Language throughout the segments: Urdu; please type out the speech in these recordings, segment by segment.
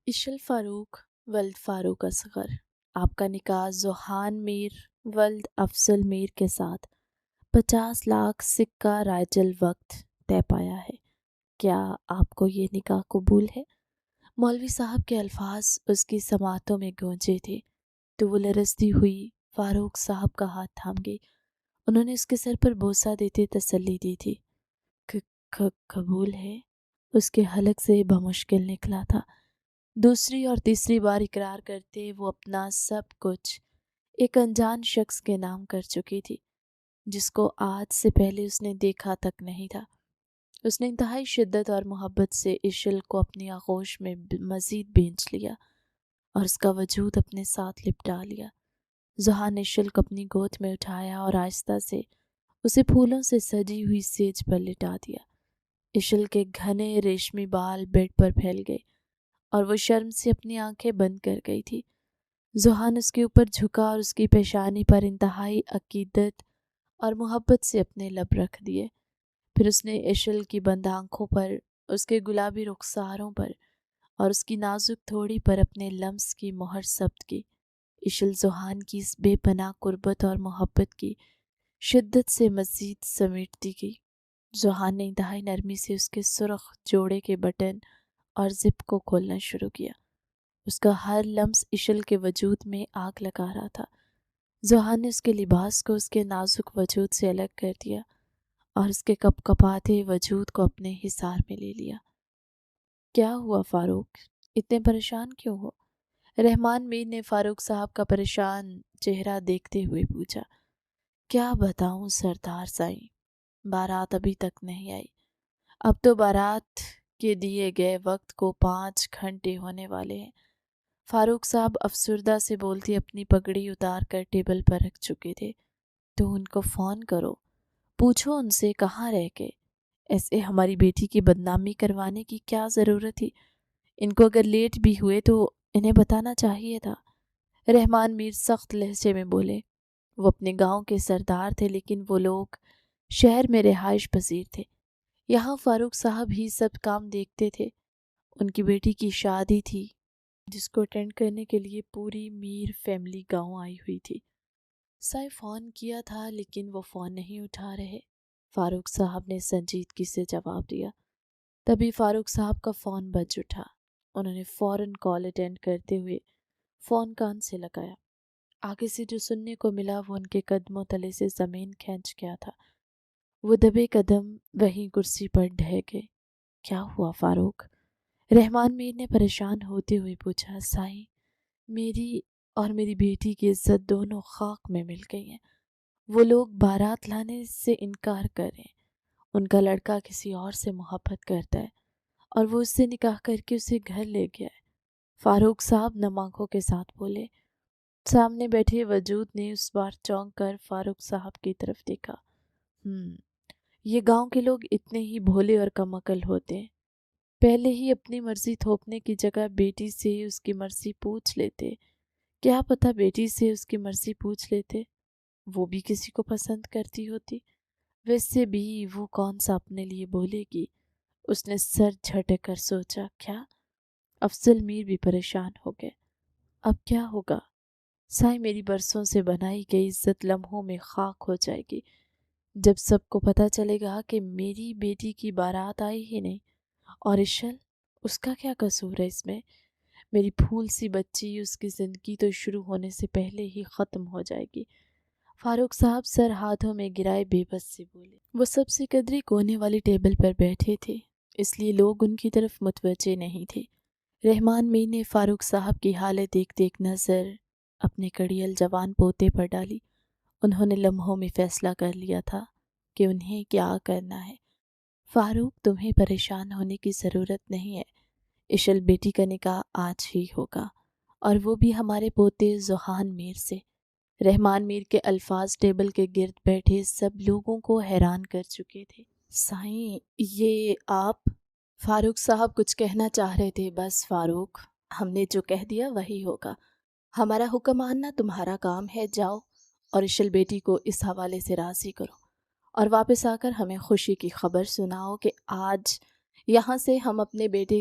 اشل فاروق ولد فاروق اصغر، آپ کا نکاح ذوحان میر ولد افضل میر کے ساتھ 50 لاکھ سکہ رائج الوقت طے پایا ہے۔ کیا آپ کو یہ نکاح قبول ہے؟ مولوی صاحب کے الفاظ اس کی سماعتوں میں گونجے تھے تو وہ لرزتی ہوئی فاروق صاحب کا ہاتھ تھام گئی۔ انہوں نے اس کے سر پر بوسہ دیتے تسلی دی تھی۔ قبول ہے، اس کے حلق سے بمشکل نکلا تھا۔ دوسری اور تیسری بار اقرار کرتے وہ اپنا سب کچھ ایک انجان شخص کے نام کر چکی تھی، جس کو آج سے پہلے اس نے دیکھا تک نہیں تھا۔ اس نے انتہائی شدت اور محبت سے اشل کو اپنی آغوش میں مزید بینچ لیا اور اس کا وجود اپنے ساتھ لپٹا لیا۔ ذوحان نے اشل کو اپنی گود میں اٹھایا اور آہستہ سے اسے پھولوں سے سجی ہوئی سیج پر لٹا دیا۔ اشل کے گھنے ریشمی بال بیڈ پر پھیل گئے اور وہ شرم سے اپنی آنکھیں بند کر گئی تھی۔ ذوحان اس کے اوپر جھکا اور اس کی پیشانی پر انتہائی عقیدت اور محبت سے اپنے لب رکھ دیے۔ پھر اس نے اشل کی بند آنکھوں پر، اس کے گلابی رخساروں پر اور اس کی نازک تھوڑی پر اپنے لمس کی مہر ثبت کی۔ اشل ذوحان کی اس بے پناہ قربت اور محبت کی شدت سے مزید سمیٹتی گئی۔ ذوحان نے انتہائی نرمی سے اس کے سرخ جوڑے کے بٹن اور زپ کو کھولنا شروع کیا۔ اس کا ہر لمس اشل کے وجود میں آگ لگا رہا تھا۔ ذوحان نے اس کے لباس کو اس کے نازک وجود سے الگ کر دیا اور اس کے کپ کپاتے وجود کو اپنے حصار میں لے لیا۔ کیا ہوا فاروق؟ اتنے پریشان کیوں ہو؟ رحمان میر نے فاروق صاحب کا پریشان چہرہ دیکھتے ہوئے پوچھا۔ کیا بتاؤں سردار سائیں، بارات ابھی تک نہیں آئی۔ اب تو بارات کے دیے گئے وقت کو 5 گھنٹے ہونے والے ہیں۔ فاروق صاحب افسردہ سے بولتی اپنی پگڑی اتار کر ٹیبل پر رکھ چکے تھے۔ تو ان کو فون کرو، پوچھو ان سے کہاں رہ گئے۔ ایسے ہماری بیٹی کی بدنامی کروانے کی کیا ضرورت تھی؟ ان کو اگر لیٹ بھی ہوئے تو انہیں بتانا چاہیے تھا۔ رحمان میر سخت لہجے میں بولے۔ وہ اپنے گاؤں کے سردار تھے، لیکن وہ لوگ شہر میں رہائش پذیر تھے۔ یہاں فاروق صاحب ہی سب کام دیکھتے تھے۔ ان کی بیٹی کی شادی تھی جس کو اٹینڈ کرنے کے لیے پوری میر فیملی گاؤں آئی ہوئی تھی۔ سائیں فون کیا تھا لیکن وہ فون نہیں اٹھا رہے، فاروق صاحب نے سنجیدگی سے جواب دیا۔ تبھی فاروق صاحب کا فون بج اٹھا۔ انہوں نے فوراً کال اٹینڈ کرتے ہوئے فون کان سے لگایا۔ آگے سے جو سننے کو ملا وہ ان کے قدموں تلے سے زمین کھینچ گیا تھا۔ وہ دبے قدم وہیں کرسی پر ڈھہ گئے۔ کیا ہوا فاروق؟ رحمان میر نے پریشان ہوتے ہوئے پوچھا۔ سائیں، میری اور میری بیٹی کی عزت دونوں خاک میں مل گئی ہیں۔ وہ لوگ بارات لانے سے انکار کر رہے ہیں۔ ان کا لڑکا کسی اور سے محبت کرتا ہے اور وہ اس سے نکاح کر کے اسے گھر لے گیا ہے۔ فاروق صاحب نم آنکھوں کے ساتھ بولے۔ سامنے بیٹھے وجود نے اس بار چونک کر فاروق صاحب کی طرف دیکھا۔ یہ گاؤں کے لوگ اتنے ہی بھولے اور کم عقل ہوتے ہیں۔ پہلے ہی اپنی مرضی تھوپنے کی جگہ بیٹی سے اس کی مرضی پوچھ لیتے۔ کیا پتہ بیٹی سے اس کی مرضی پوچھ لیتے وہ بھی کسی کو پسند کرتی ہوتی۔ ویسے بھی وہ کون سا اپنے لیے بولے گی؟ اس نے سر جھٹک کر سوچا۔ کیا؟ افضل میر بھی پریشان ہو گئے۔ اب کیا ہوگا؟ سائیں، میری برسوں سے بنائی گئی عزت لمحوں میں خاک ہو جائے گی جب سب کو پتہ چلے گا کہ میری بیٹی کی بارات آئی ہی نہیں۔ اور اشل، اس کا کیا قصور ہے اس میں؟ میری پھول سی بچی، اس کی زندگی تو شروع ہونے سے پہلے ہی ختم ہو جائے گی۔ فاروق صاحب سر ہاتھوں میں گرائے بے بس سے بولے۔ وہ سب سے قدرے کونے والی ٹیبل پر بیٹھے تھے، اس لیے لوگ ان کی طرف متوجہ نہیں تھے۔ رحمان میر نے فاروق صاحب کی حالت دیکھ دیکھ نظر اپنے کڑیل جوان پوتے پر ڈالی۔ انہوں نے لمحوں میں فیصلہ کر لیا تھا کہ انہیں کیا کرنا ہے۔ فاروق، تمہیں پریشان ہونے کی ضرورت نہیں ہے۔ اشل بیٹی کا نکاح آج ہی ہوگا، اور وہ بھی ہمارے پوتے ذوحان میر سے۔ رحمان میر کے الفاظ ٹیبل کے گرد بیٹھے سب لوگوں کو حیران کر چکے تھے۔ سائیں، یہ آپ؟ فاروق صاحب کچھ کہنا چاہ رہے تھے۔ بس فاروق، ہم نے جو کہہ دیا وہی ہوگا۔ ہمارا حکم ماننا تمہارا کام ہے۔ جاؤ اور اشل بیٹی کو اس حوالے سے راضی کرو اور واپس آ کر ہمیں خوشی کی خبر سناؤ کہ آج یہاں سے ہم اپنے بیٹے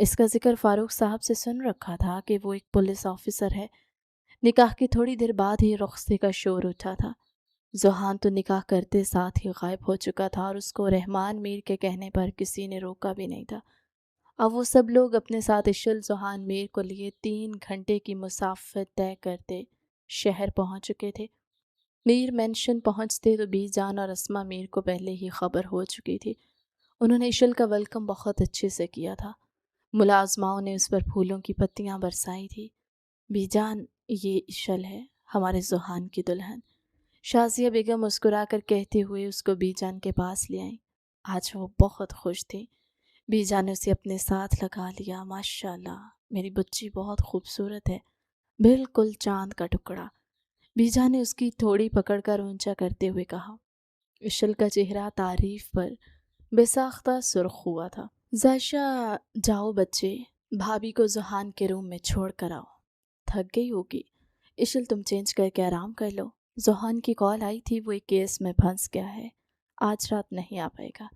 اس کا ذکر فاروق صاحب سے سن رکھا تھا کہ وہ ایک پولیس آفیسر ہے۔ نکاح کی تھوڑی دیر بعد ہی رخصتی کا شور اٹھا تھا۔ ذوحان تو نکاح کرتے ساتھ ہی غائب ہو چکا تھا اور اس کو رحمان میر کے کہنے پر کسی نے روکا بھی نہیں تھا۔ اب وہ سب لوگ اپنے ساتھ اشل ذوحان میر کو لیے 3 گھنٹے کی مسافت طے کرتے شہر پہنچ چکے تھے۔ میر مینشن پہنچتے تو بی جان اور اسما میر کو پہلے ہی خبر ہو چکی تھی۔ انہوں نے اشل کا ویلکم بہت اچھے سے کیا تھا۔ ملازماؤں نے اس پر پھولوں کی پتیاں برسائی تھی۔ بی جان، یہ اشل ہے، ہمارے ذوحان کی دلہن، شازیہ بیگم مسکرا کر کہتے ہوئے اس کو بی جان کے پاس لے آئیں۔ آج وہ بہت خوش تھی۔ بی جان نے اسے اپنے ساتھ لگا لیا۔ ماشاءاللہ، میری بچی بہت خوبصورت ہے، بالکل چاند کا ٹکڑا۔ بی جان نے اس کی تھوڑی پکڑ کر اونچا کرتے ہوئے کہا۔ اشل کا چہرہ تعریف پر بے ساختہ سرخ ہوا تھا۔ ذائشہ، جاؤ بچے، بھابھی کو ذوحان کے روم میں چھوڑ کر آؤ، تھک گئی ہوگی۔ اشل، تم چینج کر کے آرام کر لو، ذوحان کی کال آئی تھی، وہ ایک کیس میں پھنس گیا ہے، آج رات نہیں آ پائے گا۔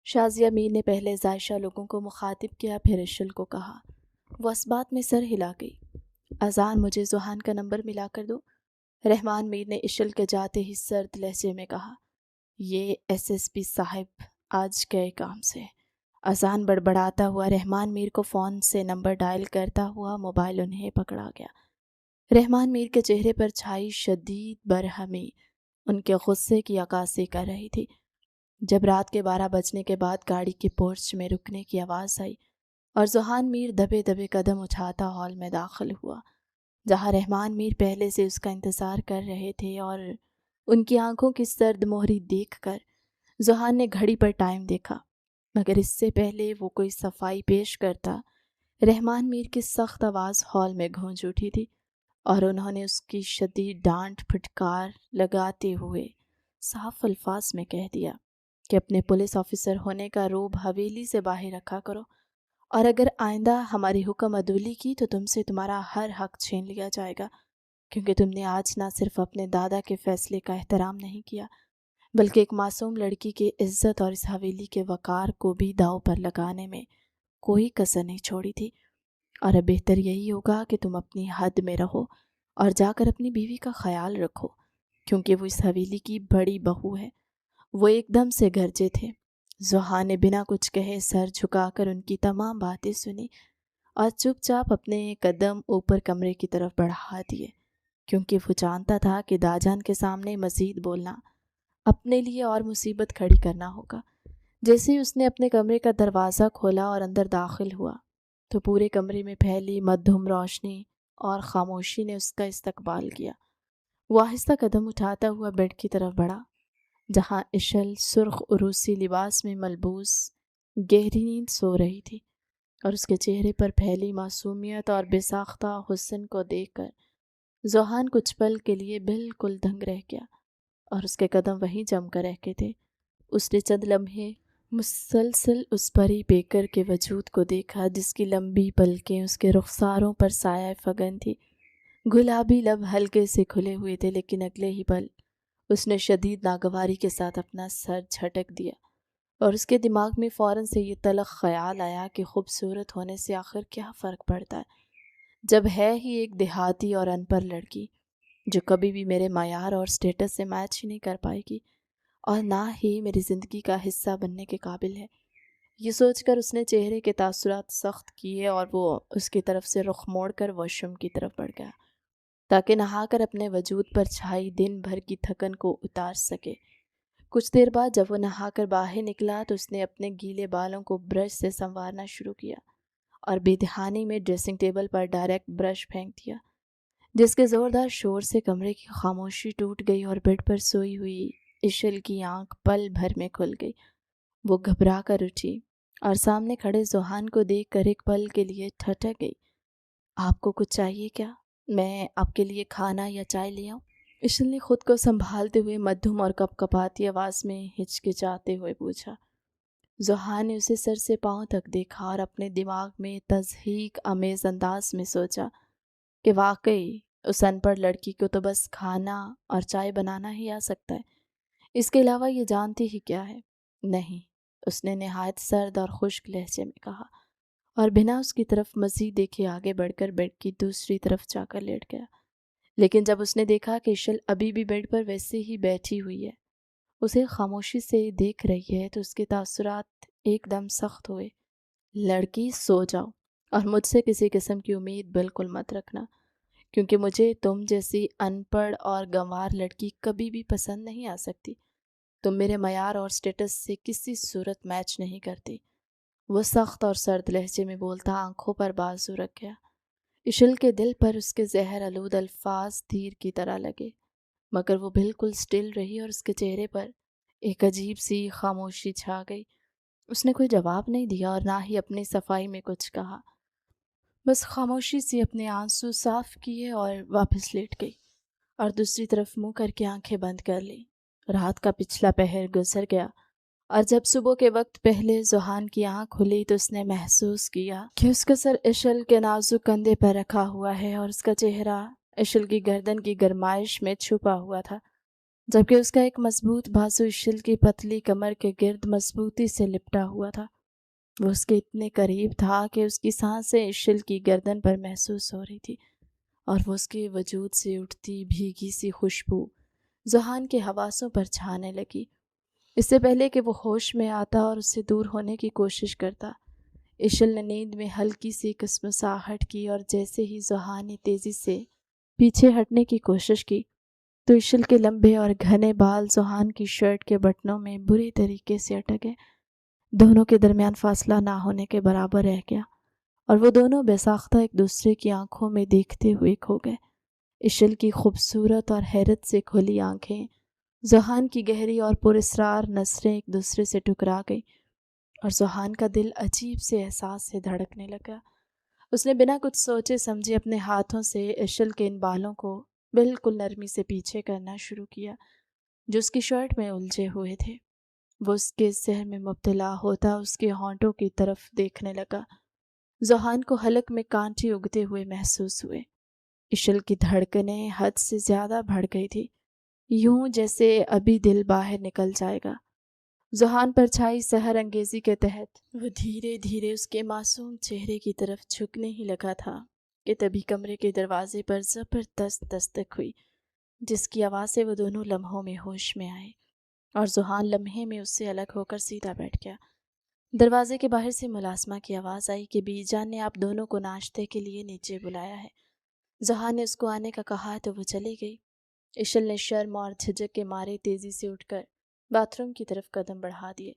شازیہ میر نے پہلے ذائشہ لوگوں کو مخاطب کیا، پھر اشل کو کہا۔ وہ اس بات میں سر ہلا گئی۔ اذان، مجھے ذوحان کا نمبر ملا کر دو۔ رحمان میر نے اشل کے جاتے ہی سرد لہجے میں کہا۔ یہ ایس ایس پی صاحب آج گئے کام سے۔ اذان بڑبڑاتا ہوا رحمان میر کو فون سے نمبر ڈائل کرتا ہوا موبائل انہیں پکڑا گیا۔ رحمان میر کے چہرے پر چھائی شدید برہمی ان کے غصے کی عکاسی کر رہی تھی۔ جب رات کے 12 بجنے کے بعد گاڑی کی پورچ میں رکنے کی آواز آئی اور ذوحان میر دبے دبے قدم اٹھاتا ہال میں داخل ہوا، جہاں رحمان میر پہلے سے اس کا انتظار کر رہے تھے، اور ان کی آنکھوں کی سرد مہری دیکھ کر ذوحان نے گھڑی پر ٹائم دیکھا، مگر اس سے پہلے وہ کوئی صفائی پیش کرتا، رحمان میر کی سخت آواز ہال میں گونج اٹھی تھی اور انہوں نے اس کی شدید ڈانٹ پھٹکار لگاتے ہوئے صاف الفاظ میں کہہ دیا کہ اپنے پولیس آفیسر ہونے کا روب حویلی سے باہر رکھا کرو، اور اگر آئندہ ہماری حکم عدولی کی تو تم سے تمہارا ہر حق چھین لیا جائے گا، کیونکہ تم نے آج نہ صرف اپنے دادا کے فیصلے کا احترام نہیں کیا، بلکہ ایک معصوم لڑکی کی عزت اور اس حویلی کے وقار کو بھی داؤ پر لگانے میں کوئی کسر نہیں چھوڑی تھی۔ اور اب بہتر یہی ہوگا کہ تم اپنی حد میں رہو اور جا کر اپنی بیوی کا خیال رکھو، کیونکہ وہ اس حویلی کی بڑی بہو ہے۔ وہ ایک دم سے گرجے تھے۔ ذوحان نے بنا کچھ کہے سر جھکا کر ان کی تمام باتیں سنی اور چپ چاپ اپنے قدم اوپر کمرے کی طرف بڑھا دیے، کیونکہ وہ جانتا تھا کہ داجان کے سامنے مزید بولنا اپنے لیے اور مصیبت کھڑی کرنا ہوگا۔ جیسے ہی اس نے اپنے کمرے کا دروازہ کھولا اور اندر داخل ہوا تو پورے کمرے میں پھیلی مدھم روشنی اور خاموشی نے اس کا استقبال کیا۔ وہ آہستہ قدم اٹھاتا ہوا بیڈ کی طرف بڑھا، جہاں اشل سرخ عروسی لباس میں ملبوس گہری نیند سو رہی تھی، اور اس کے چہرے پر پھیلی معصومیت اور بے ساختہ حسن کو دیکھ کر ذوحان کچھ پل کے لیے بالکل دنگ رہ گیا، اور اس کے قدم وہیں جم کر رہ کے تھے۔ اس نے چند لمحے مسلسل اس پری بیکر کے وجود کو دیکھا، جس کی لمبی پلکیں اس کے رخساروں پر سایہ فگن تھی۔ گلابی لب ہلکے سے کھلے ہوئے تھے، لیکن اگلے ہی پل اس نے شدید ناگواری کے ساتھ اپنا سر جھٹک دیا، اور اس کے دماغ میں فوراً سے یہ تلخ خیال آیا کہ خوبصورت ہونے سے آخر کیا فرق پڑتا ہے، جب ہے ہی ایک دیہاتی اور ان پڑھ لڑکی جو کبھی بھی میرے معیار اور سٹیٹس سے میچ ہی نہیں کر پائے گی، اور نہ ہی میری زندگی کا حصہ بننے کے قابل ہے۔ یہ سوچ کر اس نے چہرے کے تاثرات سخت کیے اور وہ اس کی طرف سے رخ موڑ کر واش روم کی طرف بڑھ گیا، تاکہ نہا کر اپنے وجود پر چھائی دن بھر کی تھکن کو اتار سکے۔ کچھ دیر بعد جب وہ نہا کر باہر نکلا تو اس نے اپنے گیلے بالوں کو برش سے سنوارنا شروع کیا اور بے دھیانی میں ڈریسنگ ٹیبل پر ڈائریکٹ برش پھینک دیا، جس کے زوردار شور سے کمرے کی خاموشی ٹوٹ گئی اور بیڈ پر سوئی ہوئی اشل کی آنکھ پل بھر میں کھل گئی۔ وہ گھبرا کر اٹھی اور سامنے کھڑے ذوحان کو دیکھ کر ایک پل کے لیے ٹھٹک گئی۔ آپ کو کچھ چاہیے کیا؟ میں آپ کے لیے کھانا یا چائے لے آؤں؟ اشل نے خود کو سنبھالتے ہوئے مدھم اور کپ کپاتی آواز میں ہچکچاتے ہوئے پوچھا۔ ذوحان نے اسے سر سے پاؤں تک دیکھا اور اپنے دماغ میں تضحیک آمیز انداز میں سوچا کہ واقعی اس ان پڑھ لڑکی کو تو بس کھانا اور چائے بنانا ہی آ سکتا ہے، اس کے علاوہ یہ جانتی ہی کیا ہے؟ نہیں، اس نے نہایت سرد اور خشک لہجے میں کہا، اور بنا اس کی طرف مزید دیکھے آگے بڑھ کر بیڈ کی دوسری طرف جا کر لیٹ گیا۔ لیکن جب اس نے دیکھا کہ اشل ابھی بھی بیڈ پر ویسے ہی بیٹھی ہوئی ہے، اسے خاموشی سے دیکھ رہی ہے، تو اس کے تاثرات ایک دم سخت ہوئے۔ لڑکی سو جاؤ اور مجھ سے کسی قسم کی امید بالکل مت رکھنا، کیونکہ مجھے تم جیسی ان پڑھ اور گنوار لڑکی کبھی بھی پسند نہیں آ سکتی۔ تم میرے معیار اور سٹیٹس سے کسی صورت میچ نہیں کرتی۔ وہ سخت اور سرد لہجے میں بولتا آنکھوں پر بازو رکھ گیا۔ اشل کے دل پر اس کے زہر آلود الفاظ تیر کی طرح لگے، مگر وہ بالکل سٹل رہی اور اس کے چہرے پر ایک عجیب سی خاموشی چھا گئی۔ اس نے کوئی جواب نہیں دیا اور نہ ہی اپنی صفائی میں کچھ کہا، بس خاموشی سے اپنے آنسو صاف کیے اور واپس لیٹ گئی اور دوسری طرف منہ کر کے آنکھیں بند کر لی۔ رات کا پچھلا پہر گزر گیا اور جب صبح کے وقت پہلے ذوحان کی آنکھ کھلی تو اس نے محسوس کیا کہ اس کا سر اشل کے نازک کندھے پر رکھا ہوا ہے اور اس کا چہرہ اشل کی گردن کی گرمائش میں چھپا ہوا تھا، جبکہ اس کا ایک مضبوط بازو اشل کی پتلی کمر کے گرد مضبوطی سے لپٹا ہوا تھا۔ وہ اس کے اتنے قریب تھا کہ اس کی سانسیں اشل کی گردن پر محسوس ہو رہی تھی اور وہ اس کے وجود سے اٹھتی بھیگی سی خوشبو ذوحان کے حواسوں پر چھانے لگی۔ اس سے پہلے کہ وہ ہوش میں آتا اور اس سے دور ہونے کی کوشش کرتا، اشل نے نیند میں ہلکی سی کسمساہٹ کی اور جیسے ہی ذوحان نے تیزی سے پیچھے ہٹنے کی کوشش کی تو اشل کے لمبے اور گھنے بال ذوحان کی شرٹ کے بٹنوں میں بری طریقے سے اٹک گئے۔ دونوں کے درمیان فاصلہ نہ ہونے کے برابر رہ گیا اور وہ دونوں بے ساختہ ایک دوسرے کی آنکھوں میں دیکھتے ہوئے کھو گئے۔ اشل کی خوبصورت اور حیرت سے کھلی آنکھیں، ذوحان کی گہری اور پراسرار نظریں ایک دوسرے سے ٹکرا گئی اور ذوحان کا دل عجیب سے احساس سے دھڑکنے لگا۔ اس نے بنا کچھ سوچے سمجھے اپنے ہاتھوں سے اشل کے ان بالوں کو بالکل نرمی سے پیچھے کرنا شروع کیا جو اس کی شرٹ میں الجھے ہوئے تھے۔ وہ اس کے سحر میں مبتلا ہوتا اس کے ہونٹوں کی طرف دیکھنے لگا۔ ذوحان کو حلق میں کانٹے اگتے ہوئے محسوس ہوئے۔ اشل کی دھڑکنیں حد سے زیادہ بڑھ گئی تھی، یوں جیسے ابھی دل باہر نکل جائے گا۔ ذوحان پر چھائی سحر انگیزی کے تحت وہ دھیرے دھیرے اس کے معصوم چہرے کی طرف جھکنے ہی لگا تھا کہ تبھی کمرے کے دروازے پر زبردست دستک ہوئی، جس کی آواز سے وہ دونوں لمحوں میں ہوش میں آئے اور ذوحان لمحے میں اس سے الگ ہو کر سیدھا بیٹھ گیا۔ دروازے کے باہر سے ملازمہ کی آواز آئی کہ بی جان نے آپ دونوں کو ناشتے کے لیے نیچے بلایا ہے۔ ذوحان نے اس کو آنے کا کہا تو وہ چلی گئی۔ اشل نے شرم اور جھجک کے مارے تیزی سے اٹھ کر باتھ روم کی طرف قدم بڑھا دیے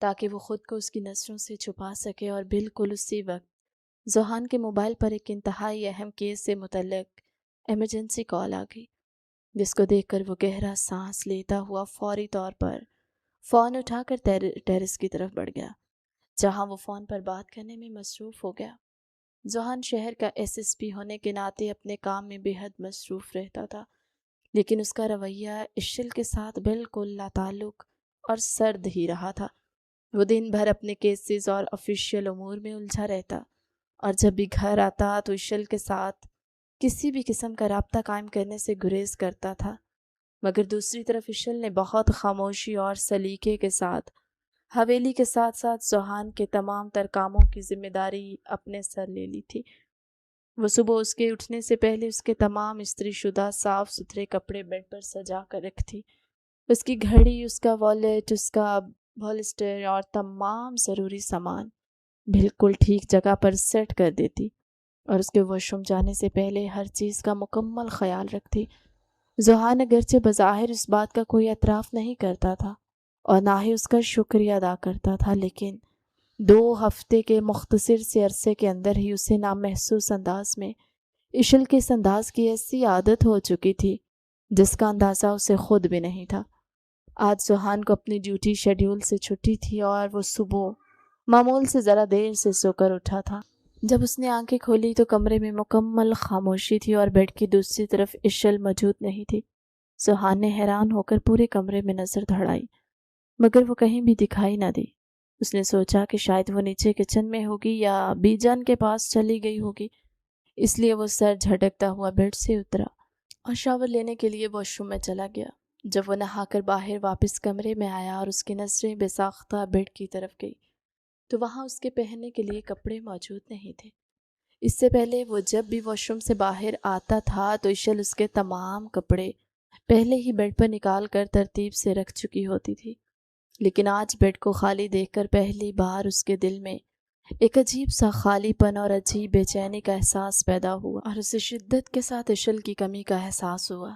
تاکہ وہ خود کو اس کی نظروں سے چھپا سکے، اور بالکل اسی وقت ذوحان کے موبائل پر ایک انتہائی اہم کیس سے متعلق ایمرجنسی کال آ گئی، جس کو دیکھ کر وہ گہرا سانس لیتا ہوا فوری طور پر فون اٹھا کر ٹیرس کی طرف بڑھ گیا، جہاں وہ فون پر بات کرنے میں مصروف ہو گیا۔ ذوحان شہر کا ایس پی ہونے کے ناطے اپنے کام میں بے حد مصروف رہتا تھا، لیکن اس کا رویہ اشل کے ساتھ بالکل لا تعلق اور سرد ہی رہا تھا۔ وہ دن بھر اپنے کیسز اور آفیشیل امور میں الجھا رہتا اور جب بھی گھر آتا تو اشل کے ساتھ کسی بھی قسم کا رابطہ قائم کرنے سے گریز کرتا تھا، مگر دوسری طرف اشل نے بہت خاموشی اور سلیقے کے ساتھ حویلی کے ساتھ ساتھ ذوحان کے تمام تر کاموں کی ذمہ داری اپنے سر لے لی تھی۔ وہ صبح اس کے اٹھنے سے پہلے اس کے تمام استری شدہ صاف ستھرے کپڑے بیڈ پر سجا کر رکھتی، اس کی گھڑی، اس کا والیٹ، اس کا بولسٹر اور تمام ضروری سامان بالکل ٹھیک جگہ پر سیٹ کر دیتی اور اس کے واش روم جانے سے پہلے ہر چیز کا مکمل خیال رکھتی۔ ذوحان اگرچہ بظاہر اس بات کا کوئی اعتراف نہیں کرتا تھا اور نہ ہی اس کا شکریہ ادا کرتا تھا، لیکن 2 ہفتے کے مختصر سے عرصے کے اندر ہی اسے نامحسوس انداز میں اشل کے اس انداز کی ایسی عادت ہو چکی تھی جس کا اندازہ اسے خود بھی نہیں تھا۔ آج ذوحان کو اپنی ڈیوٹی شیڈیول سے چھٹی تھی اور وہ صبح معمول سے ذرا دیر سے سو کر اٹھا تھا۔ جب اس نے آنکھیں کھولی تو کمرے میں مکمل خاموشی تھی اور بیڈ کی دوسری طرف اشل موجود نہیں تھی۔ ذوحان نے حیران ہو کر پورے کمرے میں نظر دوڑائی، مگر وہ کہیں بھی دکھائی نہ دی۔ اس نے سوچا کہ شاید وہ نیچے کچن میں ہوگی یا بی جان کے پاس چلی گئی ہوگی، اس لیے وہ سر جھٹکتا ہوا بیڈ سے اترا اور شاور لینے کے لیے واش روم میں چلا گیا۔ جب وہ نہا کر باہر واپس کمرے میں آیا اور اس کی نظریں بے ساختہ بیڈ کی طرف گئی تو وہاں اس کے پہننے کے لیے کپڑے موجود نہیں تھے۔ اس سے پہلے وہ جب بھی واش روم سے باہر آتا تھا تو اشل اس کے تمام کپڑے پہلے ہی بیڈ پر نکال کر ترتیب سے رکھ چکی ہوتی تھی، لیکن آج بیڈ کو خالی دیکھ کر پہلی بار اس کے دل میں ایک عجیب سا خالی پن اور عجیب بے چینی کا احساس پیدا ہوا، اور اسے شدت کے ساتھ اشل کی کمی کا احساس ہوا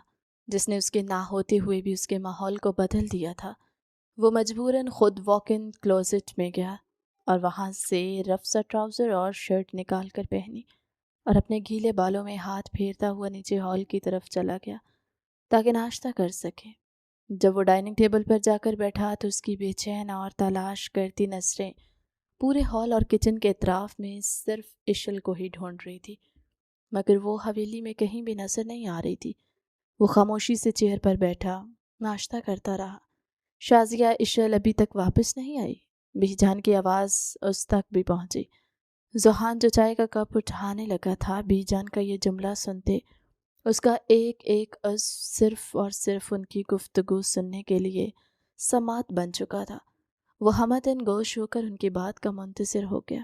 جس نے اس کے نہ ہوتے ہوئے بھی اس کے ماحول کو بدل دیا تھا۔ وہ مجبوراً خود واک ان کلوزٹ میں گیا اور وہاں سے رف سا ٹراؤزر اور شرٹ نکال کر پہنی اور اپنے گیلے بالوں میں ہاتھ پھیرتا ہوا نیچے ہال کی طرف چلا گیا تاکہ ناشتہ کر سکے۔ جب وہ ڈائننگ ٹیبل پر جا کر بیٹھا تو اس کی بے چین اور تلاش کرتی نظریں پورے ہال اور کچن کے اطراف میں صرف اشل کو ہی ڈھونڈ رہی تھی، مگر وہ حویلی میں کہیں بھی نظر نہیں آ رہی تھی۔ وہ خاموشی سے چیئر پر بیٹھا ناشتہ کرتا رہا۔ شازیہ اشل ابھی تک واپس نہیں آئی۔ بی جان کی آواز اس تک بھی پہنچی۔ ذوحان جو چائے کا کپ اٹھانے لگا تھا، بی جان کا یہ جملہ سنتے اس کا ایک ایک عضو صرف اور صرف ان کی گفتگو سننے کے لیے سماعت بن چکا تھا۔ وہ ہمدن گوش ہو کر ان کی بات کا منتظر ہو گیا۔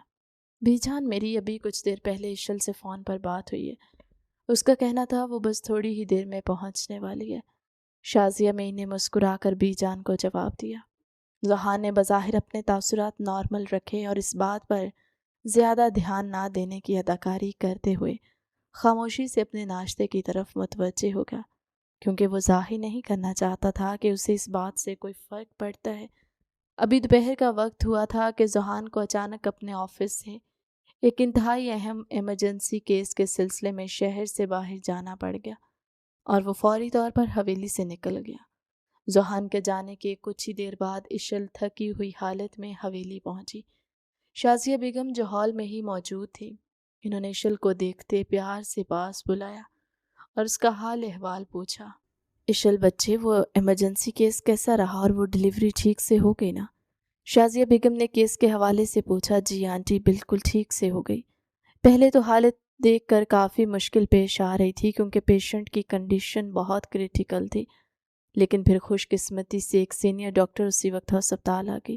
بی جان، میری ابھی کچھ دیر پہلے اشل سے فون پر بات ہوئی ہے۔ اس کا کہنا تھا وہ بس تھوڑی ہی دیر میں پہنچنے والی ہے۔ شازیہ میں نے مسکرا کر بی جان کو جواب دیا۔ ذوحان نے بظاہر اپنے تاثرات نارمل رکھے اور اس بات پر زیادہ دھیان نہ دینے کی اداکاری کرتے ہوئے خاموشی سے اپنے ناشتے کی طرف متوجہ ہو گیا، کیونکہ وہ ظاہر نہیں کرنا چاہتا تھا کہ اسے اس بات سے کوئی فرق پڑتا ہے۔ ابھی دوپہر کا وقت ہوا تھا کہ ذوحان کو اچانک اپنے آفس سے ایک انتہائی اہم ایمرجنسی کیس کے سلسلے میں شہر سے باہر جانا پڑ گیا اور وہ فوری طور پر حویلی سے نکل گیا۔ ذوحان کے جانے کے کچھ ہی دیر بعد اشل تھکی ہوئی حالت میں حویلی پہنچی۔ شازیہ بیگم جو ہال میں ہی موجود تھی، انہوں نے اشل کو دیکھتے پیار سے پاس بلایا اور اس کا حال احوال پوچھا۔ اشل بچے، وہ ایمرجنسی کیس کیسا رہا اور وہ ڈیلیوری ٹھیک سے ہو گئی نا؟ شازیہ بیگم نے کیس کے حوالے سے پوچھا۔ جی آنٹی، بالکل ٹھیک سے ہو گئی۔ پہلے تو حالت دیکھ کر کافی مشکل پیش آ رہی تھی کیونکہ پیشنٹ کی کنڈیشن بہت کریٹیکل تھی، لیکن پھر خوش قسمتی سے ایک سینئر ڈاکٹر اسی وقت ہسپتال آ گئی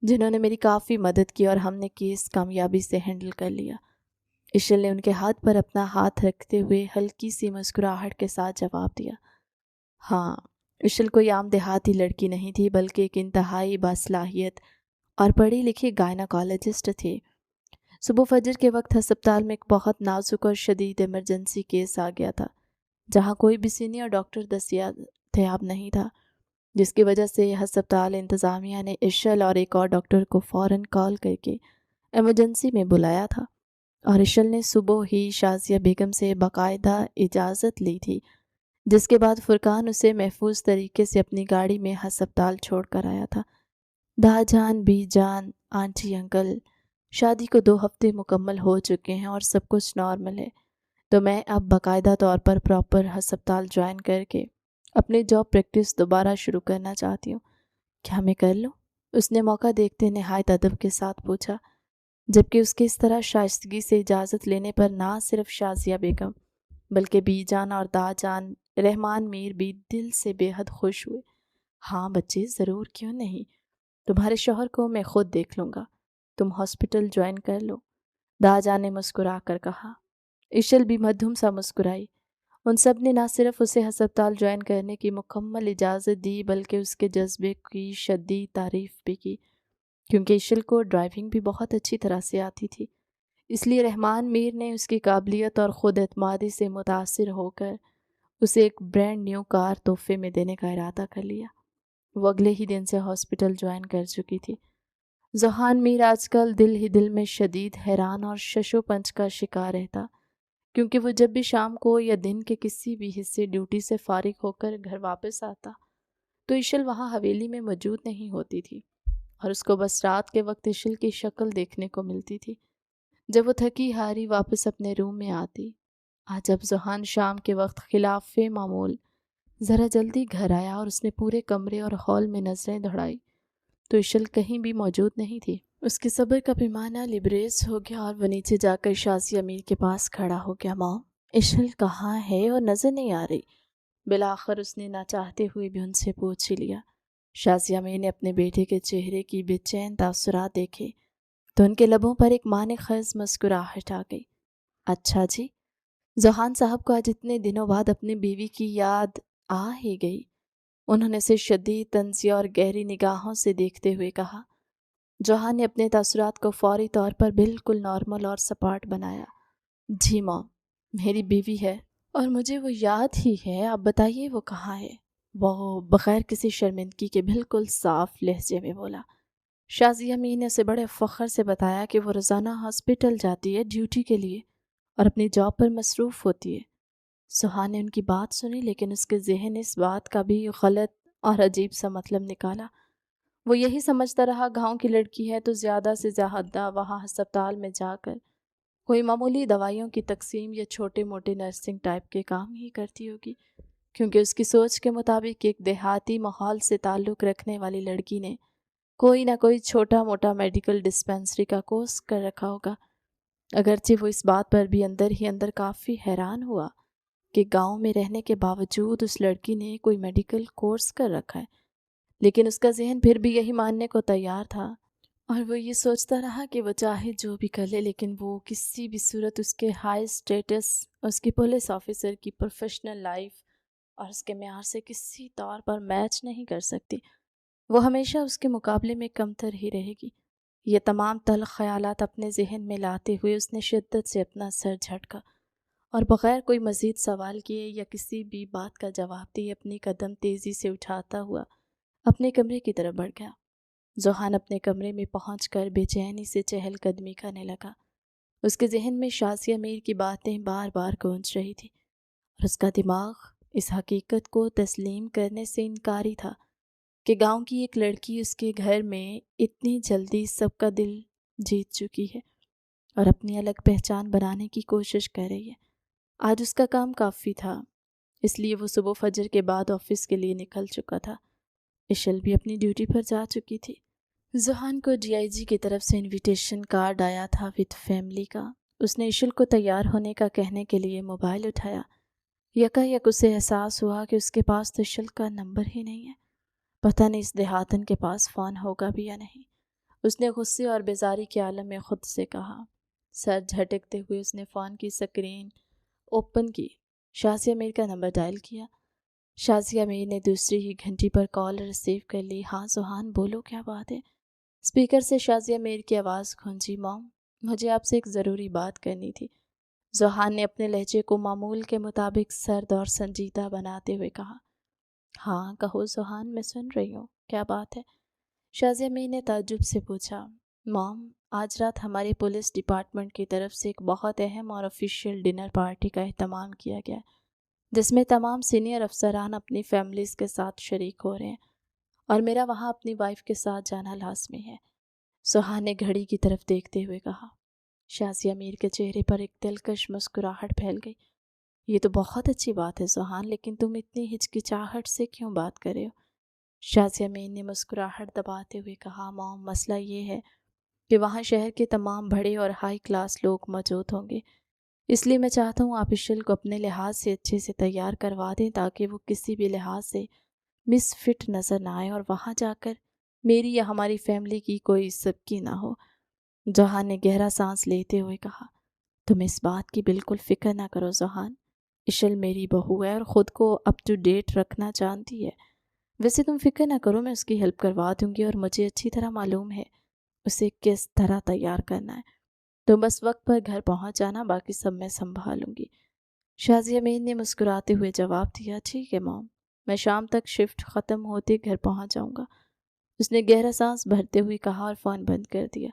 جنہوں نے میری کافی مدد کی اور ہم نے کیس کامیابی سے ہینڈل کر لیا۔ اشل نے ان کے ہاتھ پر اپنا ہاتھ رکھتے ہوئے ہلکی سی مسکراہٹ کے ساتھ جواب دیا۔ ہاں، اشل کوئی عام دیہاتی لڑکی نہیں تھی بلکہ ایک انتہائی باصلاحیت اور پڑھی لکھی گائناکالوجسٹ تھی۔ صبح فجر کے وقت ہسپتال میں ایک بہت نازک اور شدید ایمرجنسی کیس آ گیا تھا جہاں کوئی بھی سینئر ڈاکٹر دستیاب نہیں تھا، جس کی وجہ سے ہسپتال انتظامیہ نے اشل اور ایک اور ڈاکٹر کو فوراً کال کر کے ایمرجنسی میں بلایا تھا، اور اشل نے صبح ہی شازیہ بیگم سے باقاعدہ اجازت لی تھی، جس کے بعد فرقان اسے محفوظ طریقے سے اپنی گاڑی میں ہسپتال چھوڑ کر آیا تھا۔ دا جان، بی جان، آنٹی، انکل، شادی کو 2 ہفتے مکمل ہو چکے ہیں اور سب کچھ نارمل ہے، تو میں اب باقاعدہ طور پر پراپر ہسپتال جوائن کر کے اپنی جاب پریکٹس دوبارہ شروع کرنا چاہتی ہوں۔ کیا میں کر لوں؟ اس نے موقع دیکھتے نہایت ادب کے ساتھ پوچھا، جبکہ اس کے اس طرح شائستگی سے اجازت لینے پر نہ صرف شازیہ بیگم بلکہ بی جان اور دا جان رحمان میر بھی دل سے بے حد خوش ہوئے۔ ہاں بچے، ضرور، کیوں نہیں؟ تمہارے شوہر کو میں خود دیکھ لوں گا، تم ہاسپٹل جوائن کر لو، دا جان نے مسکرا کر کہا۔ اشل بھی مدھم سا مسکرائی۔ ان سب نے نہ صرف اسے ہسپتال جوائن کرنے کی مکمل اجازت دی بلکہ اس کے جذبے کی شدید تعریف بھی کی، کیونکہ اشل کو ڈرائیونگ بھی بہت اچھی طرح سے آتی تھی۔ اس لیے رحمان میر نے اس کی قابلیت اور خود اعتمادی سے متاثر ہو کر اسے ایک برانڈ نیو کار تحفے میں دینے کا ارادہ کر لیا۔ وہ اگلے ہی دن سے ہاسپٹل جوائن کر چکی تھی۔ ذوحان میر آج کل دل ہی دل میں شدید حیران اور ششو پنج کا شکار رہتا، کیونکہ وہ جب بھی شام کو یا دن کے کسی بھی حصے ڈیوٹی سے فارغ ہو کر گھر واپس آتا تو اشل وہاں حویلی میں موجود نہیں ہوتی تھی، اور اس کو بس رات کے وقت اشل کی شکل دیکھنے کو ملتی تھی جب وہ تھکی ہاری واپس اپنے روم میں آتی۔ آج جب ذوحان شام کے وقت خلاف معمول ذرا جلدی گھر آیا اور اس نے پورے کمرے اور ہال میں نظریں دوڑائی تو اشل کہیں بھی موجود نہیں تھی۔ اس کے صبر کا پیمانہ لبریز ہو گیا اور وہ نیچے جا کر شازیہ میر کے پاس کھڑا ہو گیا۔ ماں، اشل کہاں ہے اور نظر نہیں آ رہی؟ بالآخر اس نے نہ چاہتے ہوئے بھی ان سے پوچھ ہی لیا۔ شازیہ میر نے اپنے بیٹے کے چہرے کی بے چین تاثرات دیکھے تو ان کے لبوں پر ایک معنی خیز مسکراہٹ آ گئی۔ اچھا جی۔ ذوحان صاحب کو آج اتنے دنوں بعد اپنی بیوی کی یاد آ ہی گئی۔ انہوں نے اسے شدید طنزیہ اور گہری نگاہوں سے دیکھتے ہوئے کہا۔ ذوحان نے اپنے تاثرات کو فوری طور پر بالکل نارمل اور سپاٹ بنایا۔ جی ماں، میری بیوی ہے اور مجھے وہ یاد ہی ہے، آپ بتائیے وہ کہاں ہے؟ وہ بغیر کسی شرمندگی کے بالکل صاف لہجے میں بولا۔ شازیہ میر نے اسے بڑے فخر سے بتایا کہ وہ روزانہ ہاسپٹل جاتی ہے ڈیوٹی کے لیے اور اپنی جاب پر مصروف ہوتی ہے۔ ذوحان نے ان کی بات سنی، لیکن اس کے ذہن اس بات کا بھی غلط اور عجیب سا مطلب نکالا۔ وہ یہی سمجھتا رہا گاؤں کی لڑکی ہے تو زیادہ سے زیادہ وہاں ہسپتال میں جا کر کوئی معمولی دوائیوں کی تقسیم یا چھوٹے موٹے نرسنگ ٹائپ کے کام ہی کرتی ہوگی، کیونکہ اس کی سوچ کے مطابق ایک دیہاتی ماحول سے تعلق رکھنے والی لڑکی نے کوئی نہ کوئی چھوٹا موٹا میڈیکل ڈسپینسری کا کورس کر رکھا ہوگا۔ اگرچہ وہ اس بات پر بھی اندر ہی اندر کافی حیران ہوا کہ گاؤں میں رہنے کے باوجود اس لڑکی نے کوئی میڈیکل کورس کر رکھا ہے، لیکن اس کا ذہن پھر بھی یہی ماننے کو تیار تھا، اور وہ یہ سوچتا رہا کہ وہ چاہے جو بھی کر لے لیکن وہ کسی بھی صورت اس کے ہائی سٹیٹس، اس کی پولیس آفیسر کی پروفیشنل لائف اور اس کے معیار سے کسی طور پر میچ نہیں کر سکتی۔ وہ ہمیشہ اس کے مقابلے میں کمتر ہی رہے گی۔ یہ تمام تلخ خیالات اپنے ذہن میں لاتے ہوئے اس نے شدت سے اپنا سر جھٹکا اور بغیر کوئی مزید سوال کیے یا کسی بھی بات کا جواب دیے اپنی قدم تیزی سے اٹھاتا ہوا اپنے کمرے کی طرف بڑھ گیا۔ ذوحان اپنے کمرے میں پہنچ کر بے چینی سے چہل قدمی کرنے لگا۔ اس کے ذہن میں شازیہ میر کی باتیں بار بار گونج رہی تھی اور اس کا دماغ اس حقیقت کو تسلیم کرنے سے انکاری تھا کہ گاؤں کی ایک لڑکی اس کے گھر میں اتنی جلدی سب کا دل جیت چکی ہے اور اپنی الگ پہچان بنانے کی کوشش کر رہی ہے۔ آج اس کا کام کافی تھا، اس لیے وہ صبح فجر کے بعد آفس کے لیے نکل چکا تھا۔ اشل بھی اپنی ڈیوٹی پر جا چکی تھی۔ ذوحان کو ڈی آئی جی کی طرف سے انویٹیشن کارڈ آیا تھا وتھ فیملی کا۔ اس نے اشل کو تیار ہونے کا کہنے کے لیے موبائل اٹھایا۔ یکایک اسے احساس ہوا کہ اس کے پاس تو اشل کا نمبر ہی نہیں ہے۔ پتہ نہیں اس دیہاتن کے پاس فون ہوگا بھی یا نہیں۔ اس نے غصے اور بیزاری کے عالم میں خود سے کہا۔ سر جھٹکتے ہوئے اس نے فون کی سکرین اوپن کی، شازیہ میر کا نمبر ڈائل کیا۔ شازیہ میر نے دوسری ہی گھنٹی پر کال ریسیو کر لی۔ ہاں ذوحان، بولو کیا بات ہے؟ اسپیکر سے شازیہ میر کی آواز گونجی۔ موم، مجھے آپ سے ایک ضروری بات کرنی تھی۔ ذوحان نے اپنے لہجے کو معمول کے مطابق سرد اور سنجیدہ بناتے ہوئے کہا۔ ہاں کہو ذوحان، میں سن رہی ہوں، کیا بات ہے؟ شازیہ میر نے تعجب سے پوچھا۔ موم، آج رات ہماری پولیس ڈپارٹمنٹ کی طرف سے ایک بہت اہم اور آفیشیل ڈنر پارٹی کا اہتمام کیا گیا ہے، جس میں تمام سینئر افسران اپنی فیملیز کے ساتھ شریک ہو رہے ہیں اور میرا وہاں اپنی وائف کے ساتھ جانا لازمی ہے۔ ذوحان نے گھڑی کی طرف دیکھتے ہوئے کہا۔ شازیہ میر کے چہرے پر ایک دلکش مسکراہٹ پھیل گئی۔ یہ تو بہت اچھی بات ہے ذوحان، لیکن تم اتنی ہچکچاہٹ سے کیوں بات کر رہے ہو؟ شازیہ میر نے مسکراہٹ دباتے ہوئے کہا۔ موم، مسئلہ یہ ہے کہ وہاں شہر کے تمام بڑے اور ہائی کلاس لوگ موجود ہوں گے، اس لیے میں چاہتا ہوں آپ اشل کو اپنے لحاظ سے اچھے سے تیار کروا دیں تاکہ وہ کسی بھی لحاظ سے مس فٹ نظر نہ آئے اور وہاں جا کر میری یا ہماری فیملی کی کوئی سبکی نہ ہو۔ ذوحان نے گہرا سانس لیتے ہوئے کہا۔ تم اس بات کی بالکل فکر نہ کرو ذوحان، اشل میری بہو ہے اور خود کو اپ ٹو ڈیٹ رکھنا جانتی ہے۔ ویسے تم فکر نہ کرو، میں اس کی ہیلپ کروا دوں گی اور مجھے اچھی طرح معلوم ہے اسے کس طرح تیار کرنا ہے۔ تو بس وقت پر گھر پہنچ جانا، باقی سب میں سنبھالوں گی۔ شازیہ میر نے مسکراتے ہوئے جواب دیا۔ ٹھیک ہے موم، میں شام تک شفٹ ختم ہوتے گھر پہنچ جاؤں گا۔ اس نے گہرا سانس بھرتے ہوئے کہا اور فون بند کر دیا۔